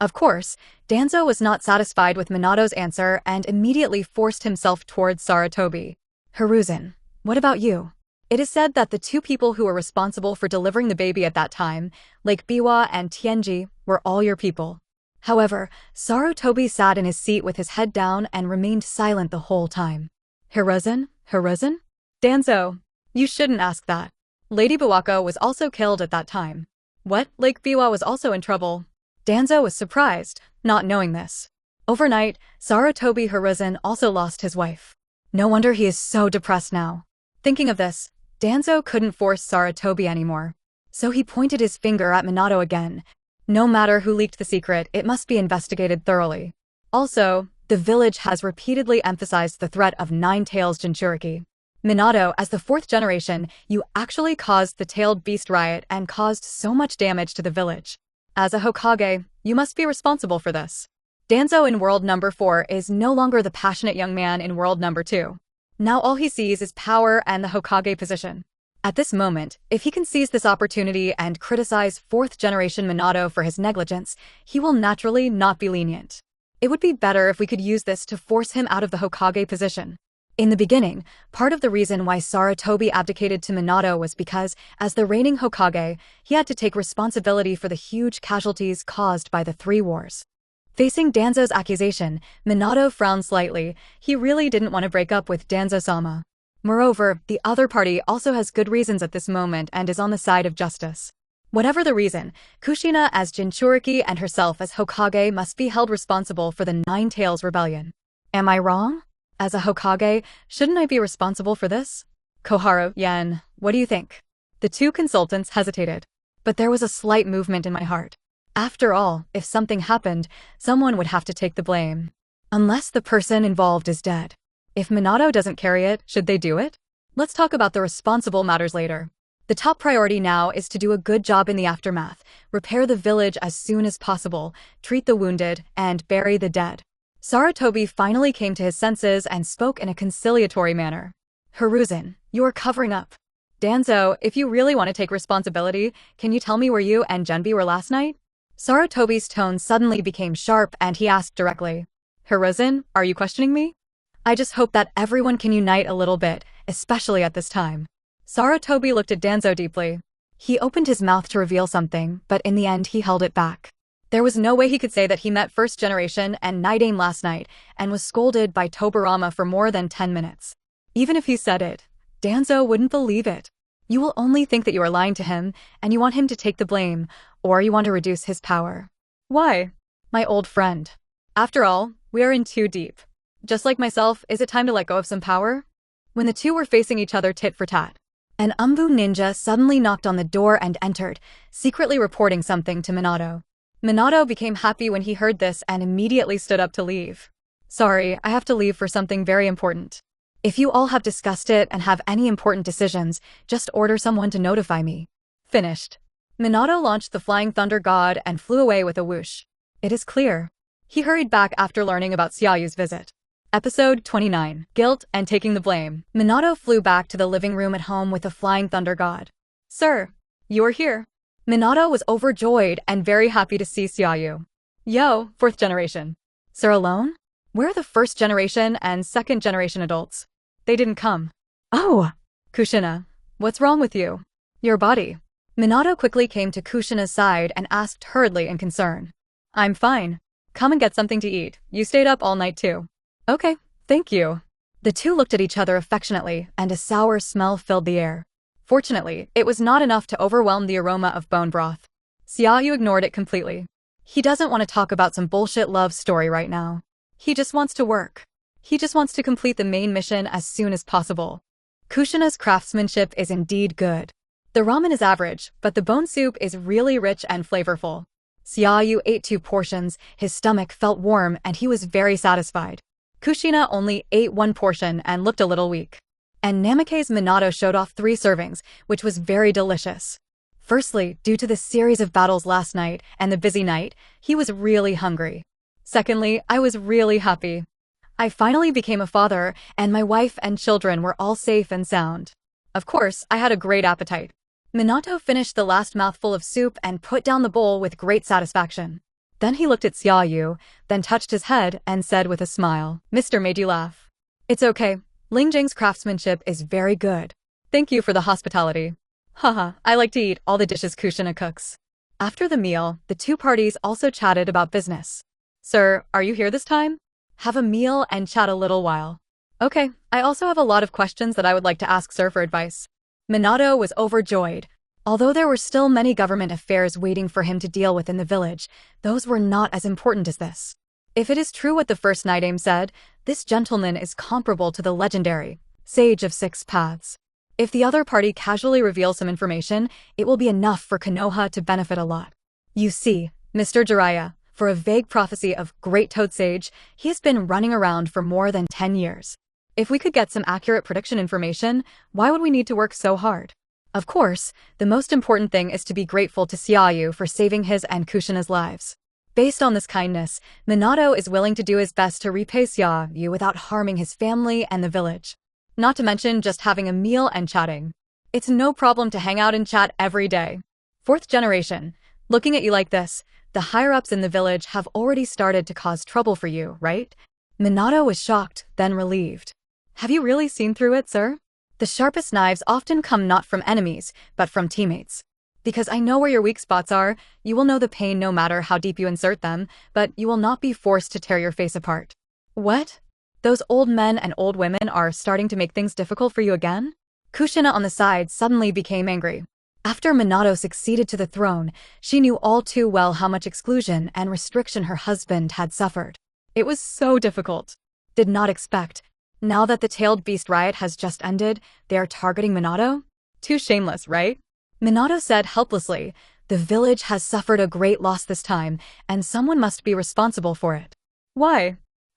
Of course, Danzo was not satisfied with Minato's answer and immediately forced himself towards Sarutobi. Hiruzen, what about you? It is said that the two people who were responsible for delivering the baby at that time, Lake Biwa and Tianji, were all your people. However, Sarutobi sat in his seat with his head down and remained silent the whole time. Hiruzen? Hiruzen? Danzo, you shouldn't ask that. Lady Biwako was also killed at that time. What? Lake Biwa was also in trouble? Danzo was surprised, not knowing this. Overnight, Sarutobi Hiruzen also lost his wife. No wonder he is so depressed now. Thinking of this, Danzo couldn't force Sarutobi anymore. So he pointed his finger at Minato again. No matter who leaked the secret, it must be investigated thoroughly. Also, the village has repeatedly emphasized the threat of Nine-Tails Jinchuriki. Minato, as the fourth generation, you actually caused the tailed beast riot and caused so much damage to the village. As a Hokage, you must be responsible for this. Danzo in world number 4 is no longer the passionate young man in world number 2. Now all he sees is power and the Hokage position. At this moment, if he can seize this opportunity and criticize 4th generation Minato for his negligence, he will naturally not be lenient. It would be better if we could use this to force him out of the Hokage position. In the beginning, part of the reason why Sarutobi abdicated to Minato was because, as the reigning Hokage, he had to take responsibility for the huge casualties caused by the 3 wars. Facing Danzo's accusation, Minato frowned slightly. He really didn't want to break up with Danzo-sama. Moreover, the other party also has good reasons at this moment and is on the side of justice. Whatever the reason, Kushina as Jinchuriki and herself as Hokage must be held responsible for the Nine-Tails Rebellion. Am I wrong? As a Hokage, shouldn't I be responsible for this? Koharu, Yen, what do you think? The two consultants hesitated. But there was a slight movement in my heart. After all, if something happened, someone would have to take the blame. Unless the person involved is dead. If Minato doesn't carry it, should they do it? Let's talk about the responsible matters later. The top priority now is to do a good job in the aftermath, repair the village as soon as possible, treat the wounded, and bury the dead. Sarutobi finally came to his senses and spoke in a conciliatory manner. Hiruzen, you are covering up. Danzo, if you really want to take responsibility, can you tell me where you and Genbi were last night? Sarutobi's tone suddenly became sharp and he asked directly. Hiruzen, are you questioning me? I just hope that everyone can unite a little bit, especially at this time. Sarutobi looked at Danzo deeply. He opened his mouth to reveal something, but in the end he held it back. There was no way he could say that he met first generation and Night Aim last night and was scolded by Tobirama for more than 10 minutes. Even if he said it, Danzo wouldn't believe it. You will only think that you are lying to him and you want him to take the blame, or you want to reduce his power. Why? My old friend. After all, we are in too deep. Just like myself, is it time to let go of some power? When the two were facing each other tit for tat, an Umbu ninja suddenly knocked on the door and entered, secretly reporting something to Minato. Minato became happy when he heard this and immediately stood up to leave. Sorry, I have to leave for something very important. If you all have discussed it and have any important decisions, just order someone to notify me. Finished. Minato launched the Flying Thunder God and flew away with a whoosh. It is clear. He hurried back after learning about Xia Yu's visit. Episode 29. Guilt and Taking the Blame. Minato flew back to the living room at home with the Flying Thunder God. Sir, you are here. Minato was overjoyed and very happy to see Xia You. Yo, 4th generation. Sir alone? Where are the 1st generation and 2nd generation adults? They didn't come. Oh! Kushina, what's wrong with you? Your body. Minato quickly came to Kushina's side and asked hurriedly in concern. I'm fine. Come and get something to eat. You stayed up all night too. Okay, thank you. The two looked at each other affectionately and a sour smell filled the air. Fortunately, it was not enough to overwhelm the aroma of bone broth. Xia You ignored it completely. He doesn't want to talk about some bullshit love story right now. He just wants to work. He just wants to complete the main mission as soon as possible. Kushina's craftsmanship is indeed good. The ramen is average, but the bone soup is really rich and flavorful. Xia You ate 2 portions, his stomach felt warm and he was very satisfied. Kushina only ate 1 portion and looked a little weak. And Namake's Minato showed off 3 servings, which was very delicious. Firstly, due to the series of battles last night and the busy night, he was really hungry. Secondly, I was really happy. I finally became a father, and my wife and children were all safe and sound. Of course, I had a great appetite. Minato finished the last mouthful of soup and put down the bowl with great satisfaction. Then he looked at Xia You, then touched his head and said with a smile, "Mr. made you laugh. It's okay. Ling Jing's craftsmanship is very good. Thank you for the hospitality. Haha, I like to eat all the dishes Kushina cooks." After the meal, the two parties also chatted about business. "Sir, are you here this time? Have a meal and chat a little while." "Okay, I also have a lot of questions that I would like to ask sir for advice." Minato was overjoyed. Although there were still many government affairs waiting for him to deal with in the village, those were not as important as this. If it is true what the first Night Aim said, this gentleman is comparable to the legendary Sage of Six Paths. If the other party casually reveals some information, it will be enough for Konoha to benefit a lot. You see, Mr. Jiraiya, for a vague prophecy of Great Toad Sage, he has been running around for more than 10 years. If we could get some accurate prediction information, why would we need to work so hard? Of course, the most important thing is to be grateful to Xia You for saving his and Kushina's lives. Based on this kindness, Minato is willing to do his best to repay Xia You without harming his family and the village. Not to mention just having a meal and chatting. It's no problem to hang out and chat every day. Fourth generation, looking at you like this, the higher-ups in the village have already started to cause trouble for you, right? Minato was shocked, then relieved. Have you really seen through it, sir? The sharpest knives often come not from enemies, but from teammates. Because I know where your weak spots are, you will know the pain no matter how deep you insert them, but you will not be forced to tear your face apart. What? Those old men and old women are starting to make things difficult for you again? Kushina on the side suddenly became angry. After Minato succeeded to the throne, she knew all too well how much exclusion and restriction her husband had suffered. It was so difficult. Did not expect. Now that the tailed beast riot has just ended, they are targeting Minato? Too shameless, right? Minato said helplessly, "The village has suffered a great loss this time, and someone must be responsible for it." "Why?"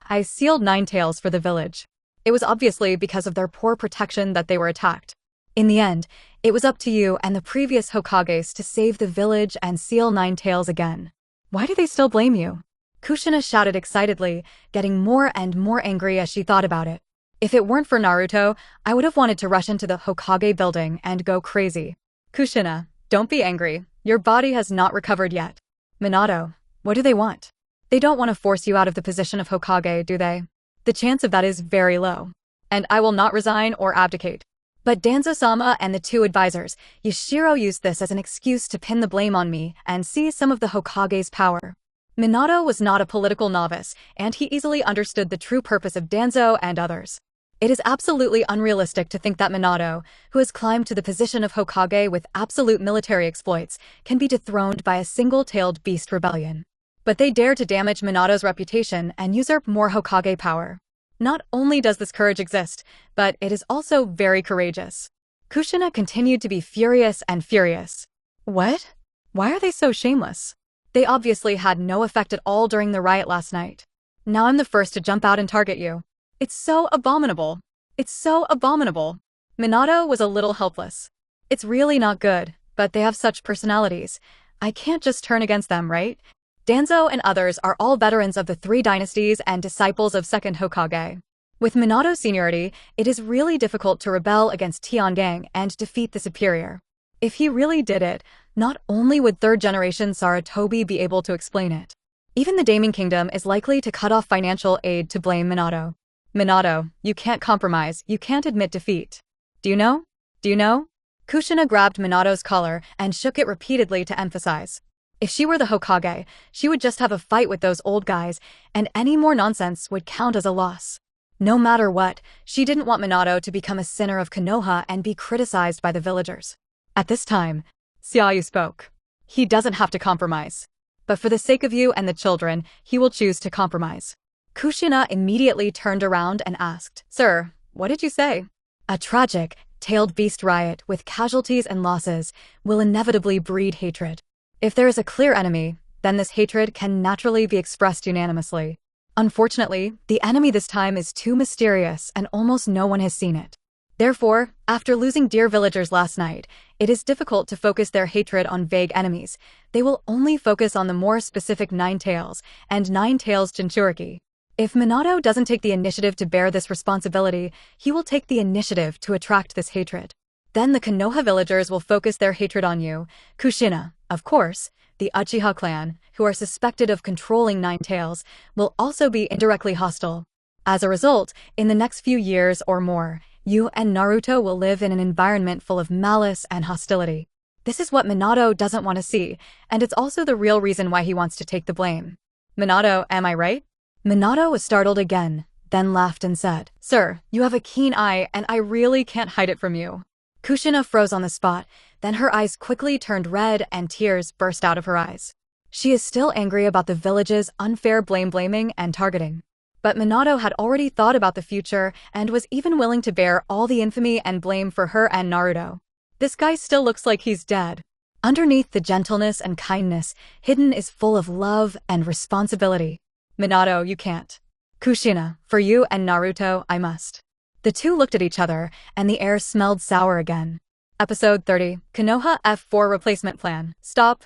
"I sealed 9 tails for the village. It was obviously because of their poor protection that they were attacked. In the end, it was up to you and the previous Hokages to save the village and seal 9 tails again. Why do they still blame you?" Kushina shouted excitedly, getting more and more angry as she thought about it. "If it weren't for Naruto, I would have wanted to rush into the Hokage building and go crazy." "Kushina, don't be angry. Your body has not recovered yet." "Minato, what do they want? They don't want to force you out of the position of Hokage, do they? The chance of that is very low. And I will not resign or abdicate." But Danzo-sama and the 2 advisors, Yashiro, used this as an excuse to pin the blame on me and seize some of the Hokage's power. Minato was not a political novice, and he easily understood the true purpose of Danzo and others. It is absolutely unrealistic to think that Minato, who has climbed to the position of Hokage with absolute military exploits, can be dethroned by a single-tailed beast rebellion. But they dare to damage Minato's reputation and usurp more Hokage power. Not only does this courage exist, but it is also very courageous. Kushina continued to be furious and furious. What? Why are they so shameless? They obviously had no effect at all during the riot last night. Now I'm the first to jump out and target you. It's so abominable. It's so abominable. Minato was a little helpless. It's really not good, but they have such personalities. I can't just turn against them, right? Danzo and others are all veterans of the 3 dynasties and disciples of second Hokage. With Minato's seniority, it is really difficult to rebel against Tiangang and defeat the superior. If he really did it, not only would 3rd generation Sarutobi be able to explain it. Even the Daemon Kingdom is likely to cut off financial aid to blame Minato. Minato, you can't compromise, you can't admit defeat. Do you know? Do you know? Kushina grabbed Minato's collar and shook it repeatedly to emphasize. If she were the Hokage, she would just have a fight with those old guys, and any more nonsense would count as a loss. No matter what, she didn't want Minato to become a sinner of Konoha and be criticized by the villagers. At this time, Xia You spoke. He doesn't have to compromise. But for the sake of you and the children, he will choose to compromise. Kushina immediately turned around and asked, "Sir, what did you say?" "A tragic, tailed beast riot with casualties and losses will inevitably breed hatred. If there is a clear enemy, then this hatred can naturally be expressed unanimously. Unfortunately, the enemy this time is too mysterious and almost no one has seen it. Therefore, after losing dear villagers last night, it is difficult to focus their hatred on vague enemies. They will only focus on the more specific 9 tails and 9 tails Jinchuriki. If Minato doesn't take the initiative to bear this responsibility, he will take the initiative to attract this hatred. Then the Konoha villagers will focus their hatred on you, Kushina. Of course, the Uchiha clan, who are suspected of controlling Nine Tails, will also be indirectly hostile. As a result, in the next few years or more, you and Naruto will live in an environment full of malice and hostility. This is what Minato doesn't want to see, and it's also the real reason why he wants to take the blame. Minato, am I right? Minato was startled again, then laughed and said, "Sir, you have a keen eye and I really can't hide it from you." Kushina froze on the spot, then her eyes quickly turned red and tears burst out of her eyes. She is still angry about the village's unfair blaming and targeting. But Minato had already thought about the future and was even willing to bear all the infamy and blame for her and Naruto. This guy still looks like he's dead. Underneath the gentleness and kindness, hidden is full of love and responsibility. Minato, you can't. Kushina, for you and Naruto, I must. The two looked at each other, and the air smelled sour again. Episode 30, Konoha F4 Replacement Plan. Stop,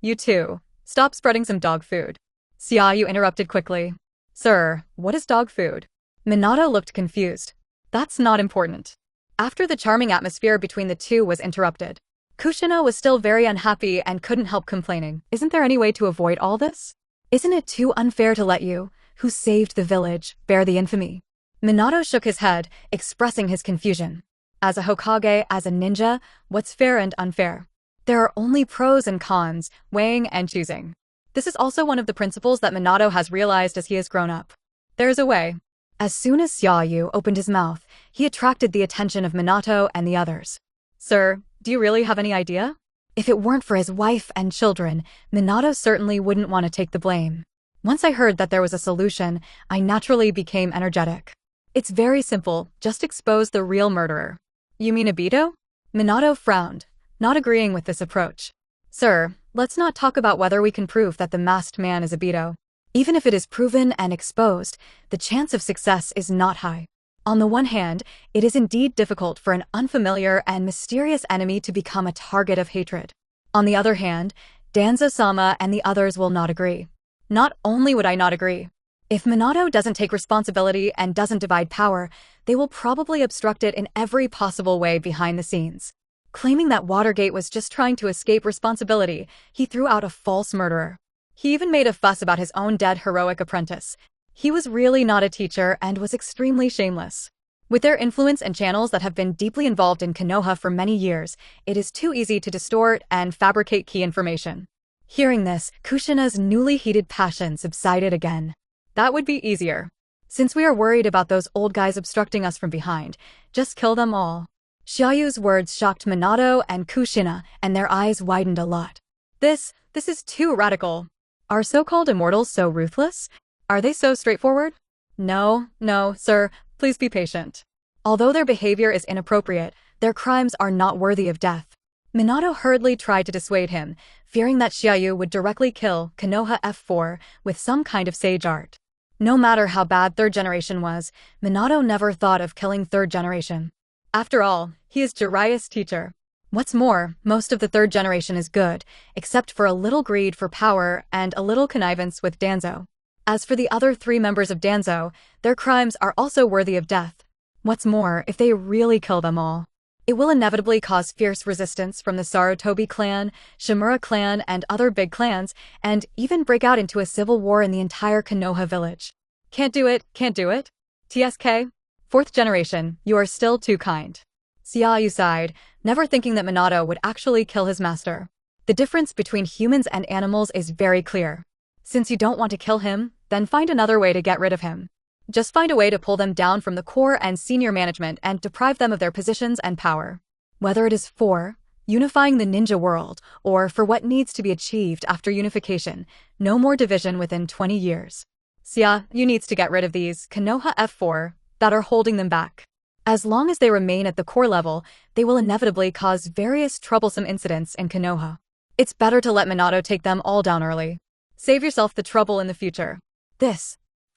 you two. Stop spreading some dog food. Xia You interrupted quickly. Sir, what is dog food? Minato looked confused. That's not important. After the charming atmosphere between the two was interrupted, Kushina was still very unhappy and couldn't help complaining. Isn't there any way to avoid all this? Isn't it too unfair to let you, who saved the village, bear the infamy? Minato shook his head, expressing his confusion. As a Hokage, as a ninja, what's fair and unfair? There are only pros and cons, weighing and choosing. This is also one of the principles that Minato has realized as he has grown up. There's a way. As soon as Xia You opened his mouth, he attracted the attention of Minato and the others. Sir, do you really have any idea? If it weren't for his wife and children, Minato certainly wouldn't want to take the blame. Once I heard that there was a solution, I naturally became energetic. It's very simple, just expose the real murderer. You mean Obito? Minato frowned, not agreeing with this approach. Sir, let's not talk about whether we can prove that the masked man is Obito. Even if it is proven and exposed, the chance of success is not high. On the one hand, it is indeed difficult for an unfamiliar and mysterious enemy to become a target of hatred. On the other hand, Danzo-sama and the others will not agree. Not only would I not agree. If Minato doesn't take responsibility and doesn't divide power, they will probably obstruct it in every possible way behind the scenes. Claiming that Watergate was just trying to escape responsibility, he threw out a false murderer. He even made a fuss about his own dead heroic apprentice. He was really not a teacher and was extremely shameless. With their influence and channels that have been deeply involved in Konoha for many years, it is too easy to distort and fabricate key information. Hearing this, Kushina's newly heated passion subsided again. That would be easier. Since we are worried about those old guys obstructing us from behind, just kill them all. Xia Yu's words shocked Minato and Kushina, and their eyes widened a lot. This is too radical. Are so-called immortals so ruthless? Are they so straightforward? No, sir, please be patient. Although their behavior is inappropriate, their crimes are not worthy of death. Minato hurriedly tried to dissuade him, fearing that Xia You would directly kill Konoha F4 with some kind of sage art. No matter how bad third generation was, Minato never thought of killing third generation. After all, he is Jiraiya's teacher. What's more, most of the third generation is good, except for a little greed for power and a little connivance with Danzo. As for the other three members of Danzo, their crimes are also worthy of death. What's more, if they really kill them all, it will inevitably cause fierce resistance from the Sarutobi clan, Shimura clan, and other big clans, and even break out into a civil war in the entire Konoha village. Can't do it. TSK? Fourth generation, you are still too kind. Xia You sighed, never thinking that Minato would actually kill his master. The difference between humans and animals is very clear. Since you don't want to kill him, then find another way to get rid of him. Just find a way to pull them down from the core and senior management and deprive them of their positions and power. Whether it is for unifying the ninja world, or for what needs to be achieved after unification, no more division within 20 years. Xia You needs to get rid of these Konoha F4 that are holding them back. As long as they remain at the core level, they will inevitably cause various troublesome incidents in Konoha. It's better to let Minato take them all down early. Save yourself the trouble in the future.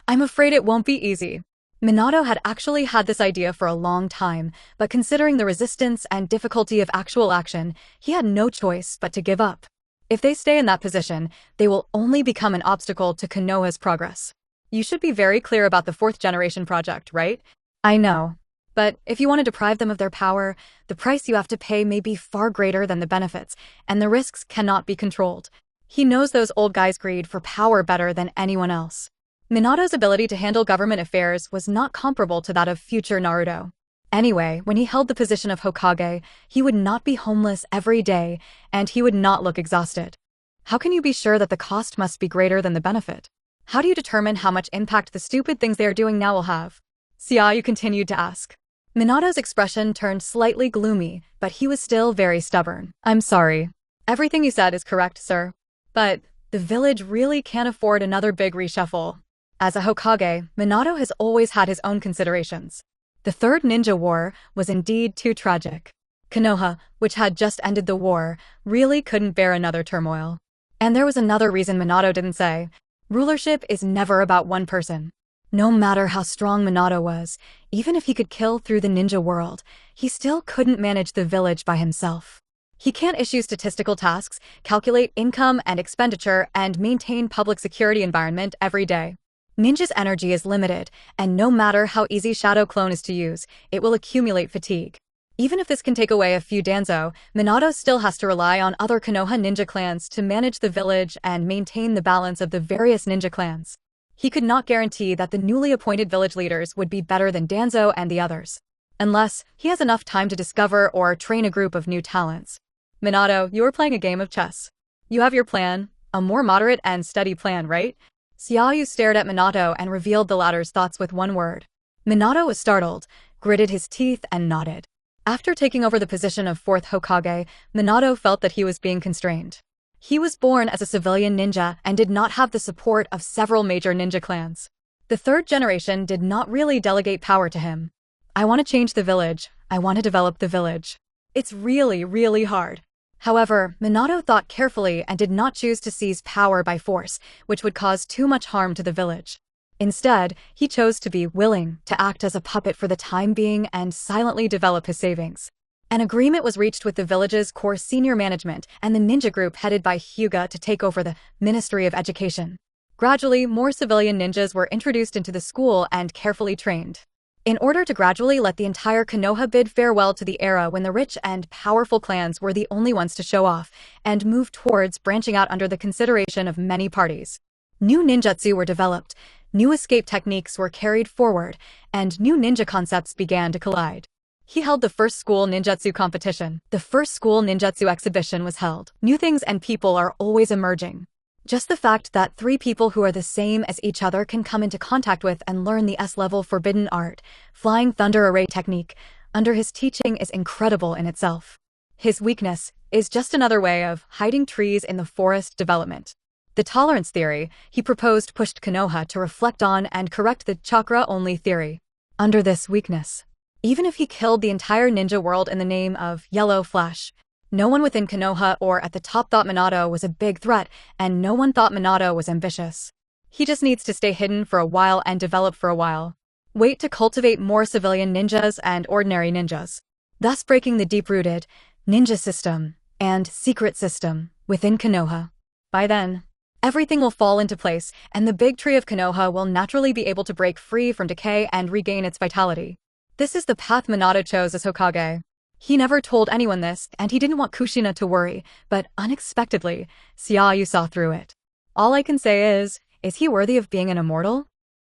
I'm afraid it won't be easy. Minato had actually had this idea for a long time, but considering the resistance and difficulty of actual action, he had no choice but to give up. If they stay in that position, they will only become an obstacle to Konoha's progress. You should be very clear about the fourth generation project, right? I know. But if you want to deprive them of their power, the price you have to pay may be far greater than the benefits, and the risks cannot be controlled. He knows those old guys' greed for power better than anyone else. Minato's ability to handle government affairs was not comparable to that of future Naruto. Anyway, when he held the position of Hokage, he would not be homeless every day, and he would not look exhausted. How can you be sure that the cost must be greater than the benefit? How do you determine how much impact the stupid things they are doing now will have? Xia You continued to ask. Minato's expression turned slightly gloomy, but he was still very stubborn. I'm sorry. Everything you said is correct, sir. But the village really can't afford another big reshuffle. As a Hokage, Minato has always had his own considerations. The Third Ninja War was indeed too tragic. Konoha, which had just ended the war, really couldn't bear another turmoil. And there was another reason Minato didn't say. Rulership is never about one person. No matter how strong Minato was, even if he could kill through the ninja world, he still couldn't manage the village by himself. He can't issue statistical tasks, calculate income and expenditure, and maintain public security environment every day. Ninja's energy is limited, and no matter how easy Shadow Clone is to use, it will accumulate fatigue. Even if this can take away a few Danzo, Minato still has to rely on other Konoha ninja clans to manage the village and maintain the balance of the various ninja clans. He could not guarantee that the newly appointed village leaders would be better than Danzo and the others, unless he has enough time to discover or train a group of new talents. Minato, you are playing a game of chess. You have your plan, a more moderate and steady plan, right? Xia You stared at Minato and revealed the latter's thoughts with one word. Minato was startled, gritted his teeth, and nodded. After taking over the position of fourth Hokage, Minato felt that he was being constrained. He was born as a civilian ninja and did not have the support of several major ninja clans. The third generation did not really delegate power to him. I want to change the village. I want to develop the village. It's really, really hard. However, Minato thought carefully and did not choose to seize power by force, which would cause too much harm to the village. Instead, he chose to be willing to act as a puppet for the time being and silently develop his savings. An agreement was reached with the village's core senior management and the ninja group headed by Hyuga to take over the Ministry of Education. Gradually, more civilian ninjas were introduced into the school and carefully trained. In order to gradually let the entire Konoha bid farewell to the era when the rich and powerful clans were the only ones to show off, and move towards branching out under the consideration of many parties. New ninjutsu were developed, new escape techniques were carried forward, and new ninja concepts began to collide. He held the first school ninjutsu competition. The first school ninjutsu exhibition was held. New things and people are always emerging. Just the fact that three people who are the same as each other can come into contact with and learn the S-level forbidden art, Flying Thunder Array technique, under his teaching is incredible in itself. His weakness is just another way of hiding trees in the forest development. The tolerance theory he proposed pushed Konoha to reflect on and correct the chakra-only theory. Under this weakness, even if he killed the entire ninja world in the name of Yellow Flash, no one within Konoha or at the top thought Minato was a big threat, and no one thought Minato was ambitious. He just needs to stay hidden for a while and develop for a while. Wait to cultivate more civilian ninjas and ordinary ninjas, thus breaking the deep-rooted ninja system and secret system within Konoha. By then, everything will fall into place, and the big tree of Konoha will naturally be able to break free from decay and regain its vitality. This is the path Minato chose as Hokage. He never told anyone this, and he didn't want Kushina to worry, but unexpectedly, Xia You saw through it. All I can say is he worthy of being an immortal?